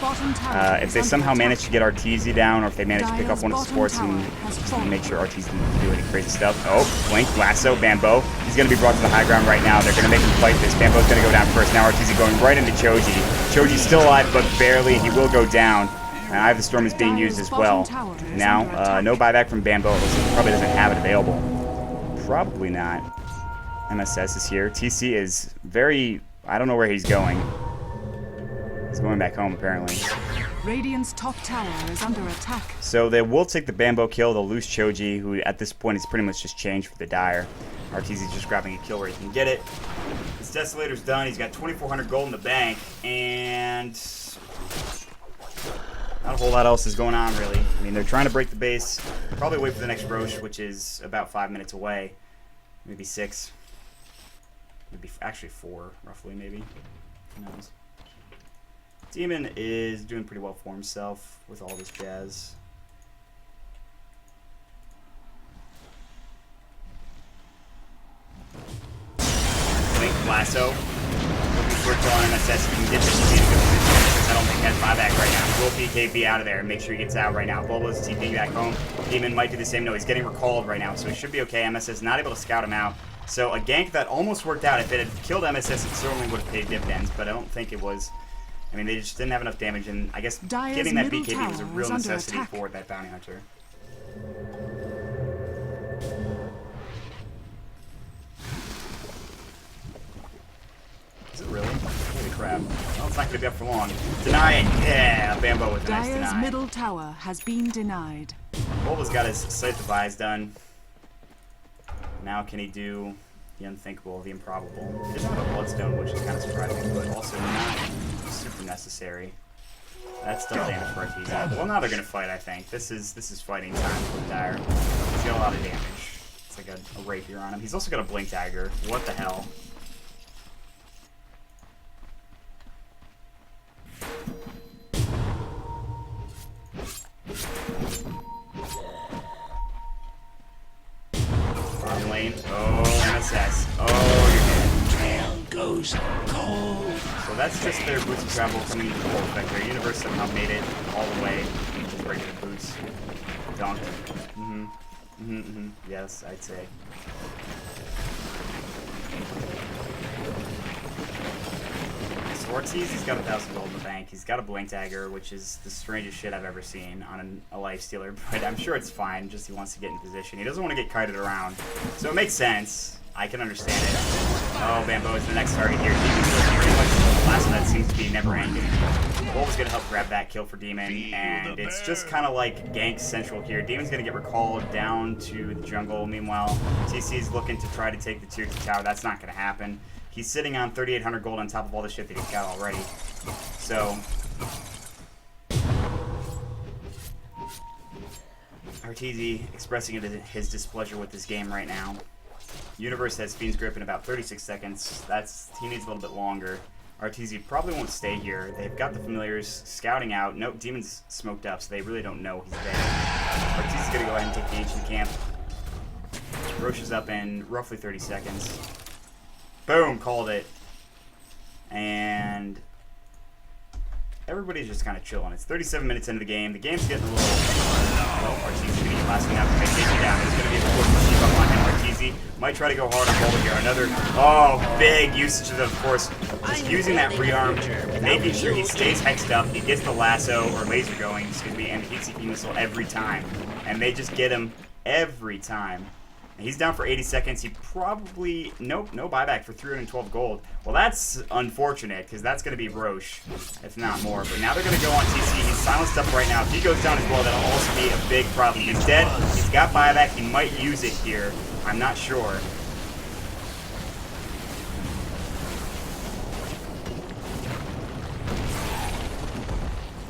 If they somehow manage to get Arteezy down, or if they manage to pick up one of the supports and make sure Arteezy doesn't do any crazy stuff. Oh, Blink, Lasso, Bambo. He's going to be brought to the high ground right now. They're going to make him fight this. Bambo's going to go down first. Now Arteezy going right into Choji. Choji's still alive, but barely. He will go down. And Eye of the Storm is being used as well. Now, no buyback from Bambo. It looks like he probably doesn't have it available. Probably not. MSS is here. TC is very... I don't know where he's going. He's going back home, apparently. Radiant's top tower is under attack. So they will take the Bambo kill. They'll lose Choji, who at this point is pretty much just changed for the Dire. Arteezy's just grabbing a kill where he can get it. His Desolator's done. He's got 2,400 gold in the bank. And... not a whole lot else is going on, really. I mean, they're trying to break the base. Probably wait for the next Roche, which is about 5 minutes away. Maybe 6. Maybe actually 4, roughly, maybe. Who knows? Demon is doing pretty well for himself with all this jazz. Blink, Lasso. Looking for John MSS. He can get this to be in a good position. I don't think he has buyback right now. He will PKB out of there and make sure he gets out right now. Bulba's TPing back home. Demon might do the same. No, he's getting recalled right now, so he should be okay. MSS not able to scout him out. So a gank that almost worked out. If it had killed MSS, it certainly would have paid dividends, but I don't think it was. I mean, they just didn't have enough damage, and I guess getting that BKB was a real necessity for that bounty hunter. Is it really? Holy crap. Well, it's not going to be up for long. Deny it! Yeah! Bambo with a nice deny. Dire's middle tower has been denied. Bulba's got his Sight Device done. Now can he do the unthinkable, the improbable? He doesn't have a Bloodstone, which is kind of surprising, but also not super necessary. That's still damage for Arteezy. Well, now they're going to fight, I think. This is fighting time for Dire. He's got a lot of damage. It's like a rapier on him. He's also got a Blink Dagger. What the hell? Bottom lane. Oh, MSS. Oh, you're dead. Trail goes cold. So that's just their boots of travel coming into full effect. Their universe somehow made it all the way. Just regular boots. Dunked. Yes, I'd say. So Ortiz, he's got 1,000 gold in the bank. He's got a Blink Dagger, which is the strangest shit I've ever seen on a life stealer, but I'm sure it's fine, just he wants to get in position. He doesn't want to get kited around. So it makes sense. I can understand it. Oh, Bambo is the next target here. Demon's pretty much the last one that seems to be never ending. Wolf's going to help grab that kill for Demon, and it's just kind of like gank central here. Demon's going to get recalled down to the jungle. Meanwhile, TC's looking to try to take the tier 2 tower. That's not going to happen. He's sitting on 3,800 gold on top of all the shit that he's got already. So Arteezy expressing his displeasure with this game right now. Universe has Fiend's Grip in about 36 seconds. He needs a little bit longer. Arteezy probably won't stay here. They've got the familiars scouting out. Nope, Demon's smoked up, so they really don't know he's there. Arteezy's gonna go ahead and take the ancient camp. Roche is up in roughly 30 seconds. Boom, called it. And everybody's just kind of chilling. It's 37 minutes into the game. The game's getting a little... Oh, Arteezy's going to be last one out to make it down. There's going to be a force to keep up on him. Arteezy might try to go hard on Boulder here. Another, big usage of force. Just using that rearm, making sure he stays hexed up. He gets the lasso, or laser going, excuse me, and the heat-seeking missile every time. And they just get him every time. He's down for 80 seconds. He probably... Nope, no buyback for 312 gold. Well, that's unfortunate, because that's going to be Roche, if not more. But now they're going to go on TC. He's silenced up right now. If he goes down as well, that'll also be a big problem. He's dead. He's got buyback. He might use it here. I'm not sure.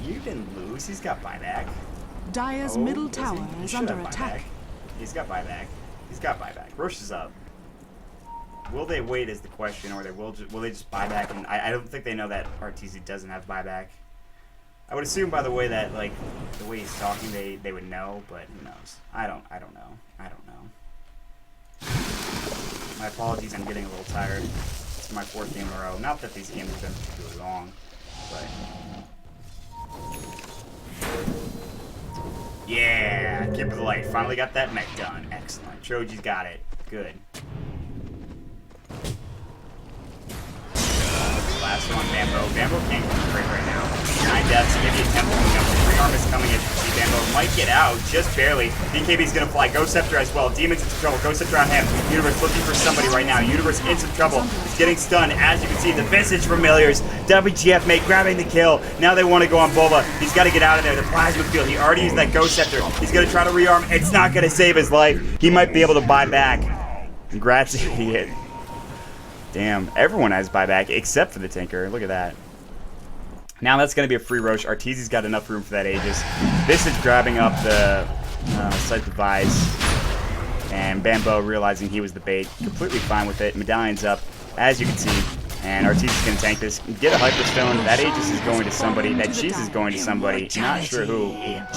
You didn't lose. He's got buyback. Dire's middle tower is under attack. He's got buyback. He's got buyback. Roche is up. Will they wait is the question, or will they just buy back? And I don't think they know that Arteezy doesn't have buyback. I would assume by the way that the way he's talking, they would know, but who knows? I don't know. My apologies, I'm getting a little tired. It's my 4th game in a row. Not that these games have been particularly long, but... Yeah, Keeper of the Light. Finally got that mech done. Excellent. Troji's got it. Good. Last one, Bambo. Bambo can't go great right now. 9 deaths, maybe a temple coming up. The 3 arm is coming in. See, Bambo might get out, just barely. BKB's gonna fly. Ghost Scepter as well. Demon's into trouble. Ghost Scepter on him. Universe looking for somebody right now. Universe in some trouble. He's getting stunned. As you can see, the Visage Familiars. WGF mate grabbing the kill. Now they want to go on Boba. He's got to get out of there. The Plasma Field. He already used that Ghost Scepter. He's gonna try to rearm. It's not gonna save his life. He might be able to buy back. Congrats, he hit. Damn, everyone has buyback except for the Tinker. Look at that. Now that's going to be a free Roche. Arteezy's got enough room for that Aegis. Visage grabbing up the Sight Device. And Bambo realizing he was the bait. Completely fine with it. Medallion's up, as you can see. And Arteezy's going to tank this. Get a Hyperstone. That Aegis is going to somebody. That Cheese is going to somebody. Not sure who.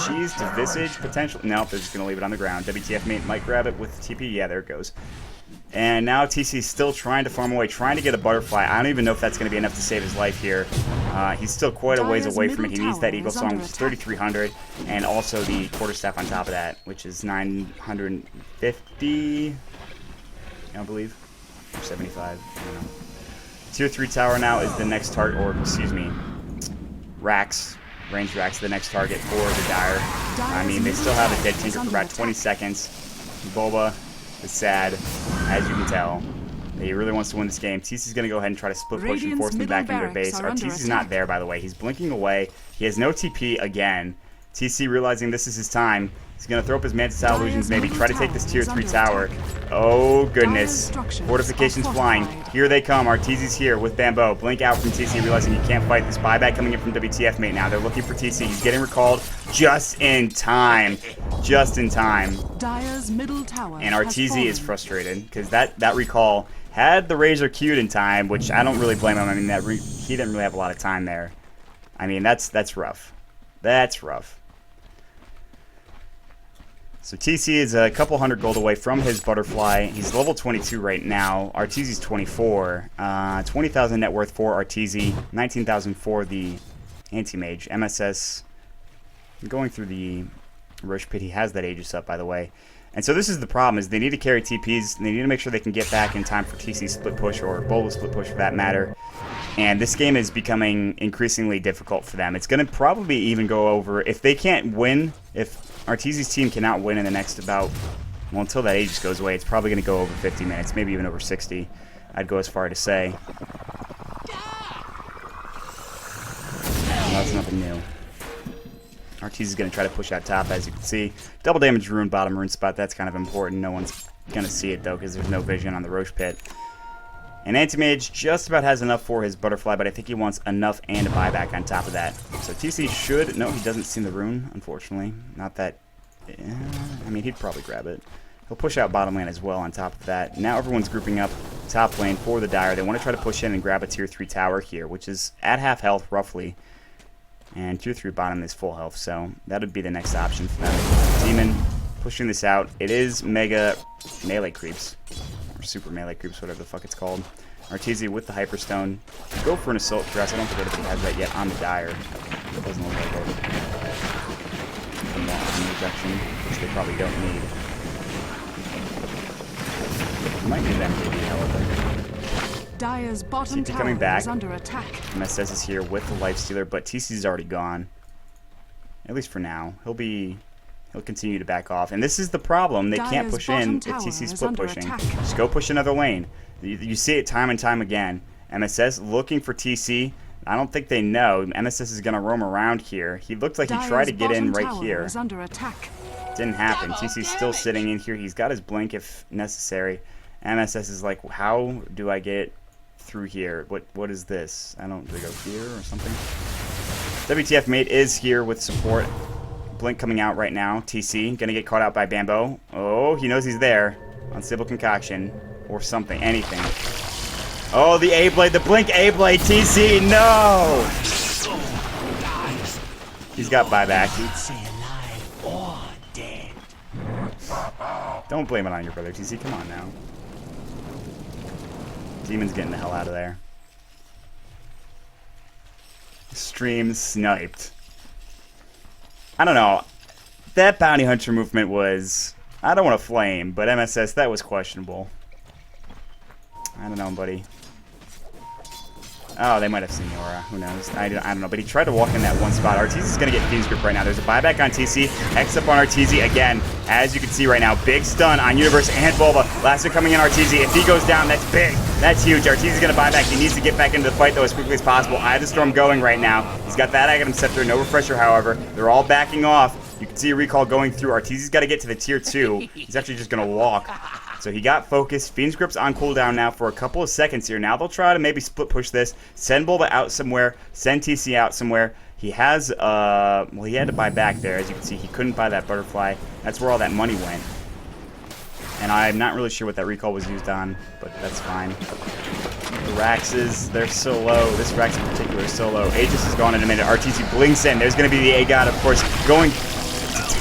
Cheese to Visage, potentially. Nope, they're just going to leave it on the ground. WTF mate might grab it with TP. Yeah, there it goes. And now TC's still trying to farm away, trying to get a Butterfly. I don't even know if that's going to be enough to save his life here. He's still quite a ways away from it. He needs that Eagle Song, which is 3,300, and also the Quarterstaff on top of that, which is 950, I believe, or 75, I don't know. Tier 3 tower now is the next target, or excuse me, Rax, range Rax, the next target for the Dire. I mean, they still have a dead Tinker for about 20 seconds. Boba is sad, as you can tell. He really wants to win this game. TC's going to go ahead and try to split push and force them back into their base. TC's not there, by the way. He's blinking away. He has no TP again. TC realizing this is his time. He's going to throw up his Mantis Illusions, maybe try to take this tier 3 tower. Oh, goodness. Fortifications flying. Here they come. Arteezy's here with Bambo. Blink out from TC, realizing he can't fight this buyback coming in from WTF mate now. They're looking for TC. He's getting recalled just in time. Just in time. And Arteezy is frustrated because that recall had the Razor queued in time, which I don't really blame him. I mean, he didn't really have a lot of time there. I mean, that's rough. That's rough. So TC is a couple hundred gold away from his Butterfly. He's level 22 right now. Arteezy's 24. 20,000 net worth for Arteezy. 19,000 for the Anti-Mage. MSS going through the Roche Pit. He has that Aegis up, by the way. And so this is the problem, is they need to carry TPs. And they need to make sure they can get back in time for TC split push, or Bola split push for that matter. And this game is becoming increasingly difficult for them. It's going to probably even go over, if they can't win, if Arteezy's team cannot win in the next about, well, until that Aegis goes away, it's probably going to go over 50 minutes, maybe even over 60. I'd go as far to say. That's nothing new. Arteezy's going to try to push out top, as you can see. Double damage rune, bottom rune spot, that's kind of important. No one's going to see it, though, because there's no vision on the Roche Pit. And Anti-Mage just about has enough for his Butterfly, but I think he wants enough and a buyback on top of that. So TC should... No, he doesn't see the rune, unfortunately. Not that... I mean, he'd probably grab it. He'll push out bottom lane as well on top of that. Now everyone's grouping up top lane for the Dire. They want to try to push in and grab a tier 3 tower here, which is at half health, roughly. And tier 3 bottom is full health, so that would be the next option for them. Demon pushing this out. It is mega melee creeps. Super melee creeps, whatever the fuck it's called. Arteezy with the Hyperstone. Go for an Assault Dress. I don't think anybody has that yet on the Dire. It doesn't look like it. Rejection, which they probably don't need. Might need them maybe, however. Dire's bottom TP coming back. Is under attack. MSS is here with the Lifestealer, but TC's already gone. At least for now. He'll continue to back off. And this is the problem. They can't push in if TC's split pushing. Just go push another lane. You see it time and time again. MSS looking for TC. I don't think they know. MSS is going to roam around here. He looked like he tried to get in right here. Didn't happen. TC's still sitting in here. He's got his blink if necessary. MSS is like, how do I get through here? What is this? Do I go here or something? WTF mate is here with support. Blink coming out right now. TC gonna get caught out by Bambo. Oh, he knows he's there. Unstable concoction or something, anything. Oh, the A-blade, the blink A-blade. TC, no! He's got buyback. Don't blame it on your brother, TC. Come on now. Demon's getting the hell out of there. Stream sniped. I don't know. That bounty hunter movement was... I don't want to flame, but MSS, that was questionable. I don't know, buddy. Oh, they might have seen the aura. Who knows? I don't know. But he tried to walk in that one spot. Arteezy's going to get Fiend's Grip right now. There's a buyback on TC. X up on Arteezy. Again, as you can see right now, big stun on Universe and Bulba. Lasso coming in Arteezy. If he goes down, that's big. That's huge. Arteezy's going to buy back. He needs to get back into the fight, though, as quickly as possible. Eye of the Storm going right now. He's got that Aghanim Scepter. No refresher, however. They're all backing off. You can see a recall going through. Arteezy's got to get to the tier 2. He's actually just going to walk. So he got focused. Fiend's Grip's on cooldown now for a couple of seconds here. Now they'll try to maybe split push this. Send Bulba out somewhere. Send TC out somewhere. He has, well, he had to buy back there. As you can see, he couldn't buy that butterfly. That's where all that money went. And I'm not really sure what that recall was used on, but that's fine. The Raxes, they're so low. This Rax in particular is so low. Aegis is gone in a minute. RTC blinks in. There's going to be the A-God, of course, going to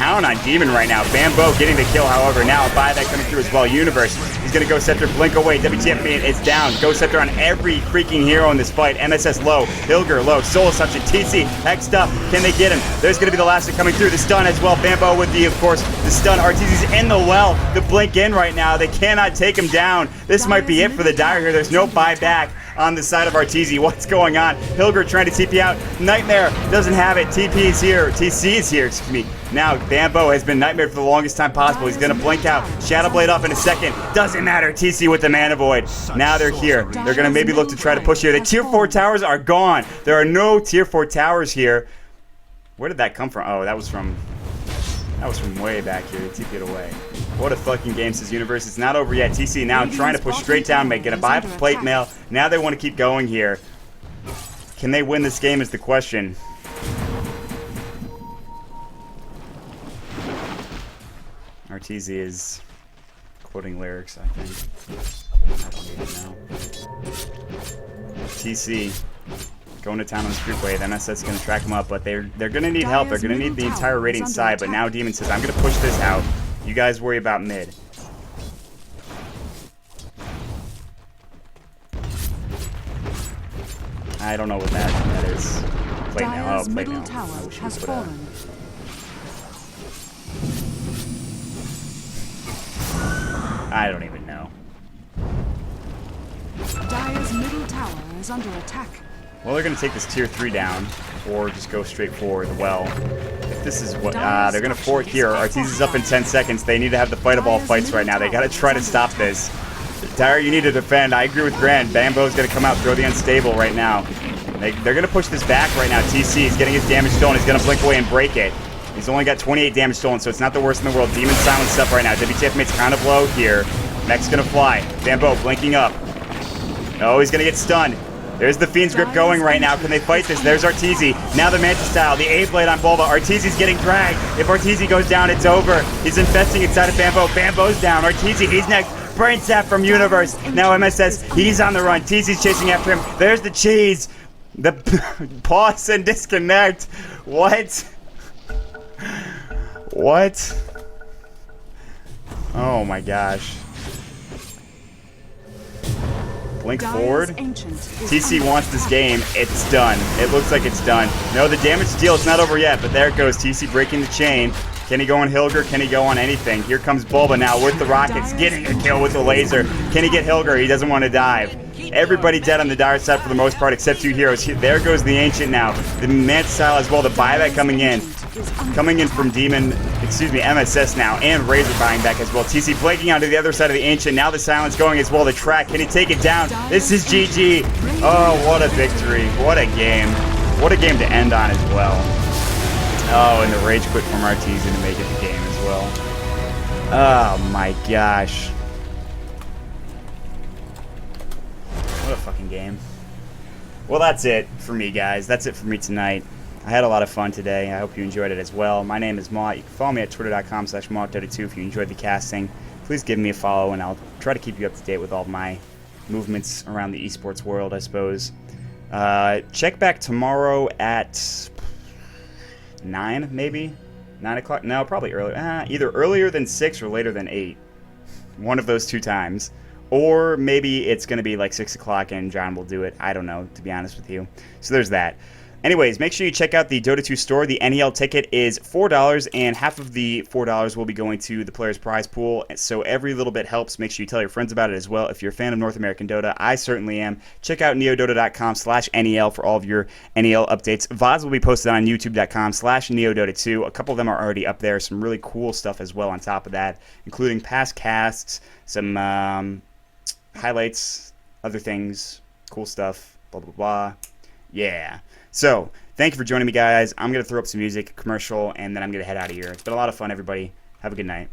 town on Demon right now. Bambo getting the kill, however. Now a buyback coming through as well. Universe, he's going to go Scepter, blink away. WTF, it's down. Go Scepter on every freaking hero in this fight. MSS low, Hilger low, Soul Assumption, TC, Hexed up. Can they get him? There's going to be the last one coming through. The stun as well. Bambo with the, of course, the stun. RTC's in the well. The blink in right now. They cannot take him down. This might be it for the Dire here. There's no buyback on the side of Arteezy. What's going on? Hilger trying to TP out. Nightmare doesn't have it. TP is here. TC is here, excuse me. Now, Bambo has been Nightmare for the longest time possible. He's going to blink out. Shadow Blade up in a second. Doesn't matter. TC with the Mana Void. Now they're here. They're going to maybe look to try to push here. The Tier 4 towers are gone. There are no Tier 4 towers here. Where did that come from? Oh, that was from way back here. They TP'd away. What a fucking game, says Universe. It's not over yet. TC now trying to push straight down, get a buy up plate mail. Now they want to keep going here. Can they win this game is the question. Arteezy is quoting lyrics, I think. I don't even know. TC going to town on the street wave. MSS is going to track him up, but they're going to need help. They're going to need the entire Radiant side, but now Demon says, I'm going to push this out. You guys worry about mid. I don't know what that is. Plate now. Oh, plate now. I wish you would put I don't even know. Dire's middle tower is under attack. Well, they're going to take this tier 3 down, or just go straight forward. Well, if this is what... they're going to fort here. Arteezy's up in 10 seconds. They need to have the fight of all fights right now. They got to try to stop this. Dire, you need to defend. I agree with Grand. Bambo's going to come out, throw the unstable right now. They're going to push this back right now. TC is getting his damage stolen. He's going to blink away and break it. He's only got 28 damage stolen, so it's not the worst in the world. Demon silenced up right now. WTF mate's kind of low here. Mech's going to fly. Bambo blinking up. Oh, he's going to get stunned. There's the Fiend's Grip going right now. Can they fight this? There's Arteezy. Now the Manta Style. The A-Blade on Bulba. Arteezy's getting dragged. If Arteezy goes down, it's over. He's infesting inside of Bambo. Bambo's down. Arteezy, he's next. Brain Sap from Universe. Now MSS, he's on the run. TC's chasing after him. There's the cheese. The pause and disconnect. What? What? Oh my gosh. Blink forward. TC wants this game. It's done. It looks like it's done. No, the damage deal is not over yet, but there it goes. TC breaking the chain. Can he go on Hilger? Can he go on anything? Here comes Bulba now with the rockets, getting a kill with the laser. Can he get Hilger? He doesn't want to dive. Everybody dead on the Dire side for the most part, except 2 heroes. There goes the Ancient now. The Manta Style as well. The buyback coming in. Coming in from Demon, excuse me, MSS now, and Razor buying back as well. TC blanking onto the other side of the Ancient. Now the Silence going as well. The track, can he take it down? This is GG. Oh, what a victory. What a game. What a game to end on as well. Oh, and the Rage quit from Arteezy to make it the game as well. Oh my gosh. What a fucking game. Well, that's it for me, guys. That's it for me tonight. I had a lot of fun today. I hope you enjoyed it as well. My name is Mott. You can follow me at twitter.com/MottDota2 if you enjoyed the casting. Please give me a follow, and I'll try to keep you up to date with all of my movements around the esports world, I suppose. Check back tomorrow at 9, maybe? 9 o'clock? No, probably earlier. Either earlier than 6 or later than 8. One of those 2 times. Or maybe it's going to be like 6 o'clock and John will do it. I don't know, to be honest with you. So there's that. Anyways, make sure you check out the Dota 2 store. The NEL ticket is $4, and half of the $4 will be going to the player's prize pool. So every little bit helps. Make sure you tell your friends about it as well. If you're a fan of North American Dota, I certainly am. Check out neodota.com/NEL for all of your NEL updates. VODs will be posted on youtube.com/neodota2. A couple of them are already up there. Some really cool stuff as well on top of that, including past casts, some highlights, other things, cool stuff, blah, blah, blah. Yeah. So, thank you for joining me, guys. I'm going to throw up some music, commercial, and then I'm going to head out of here. It's been a lot of fun, everybody. Have a good night.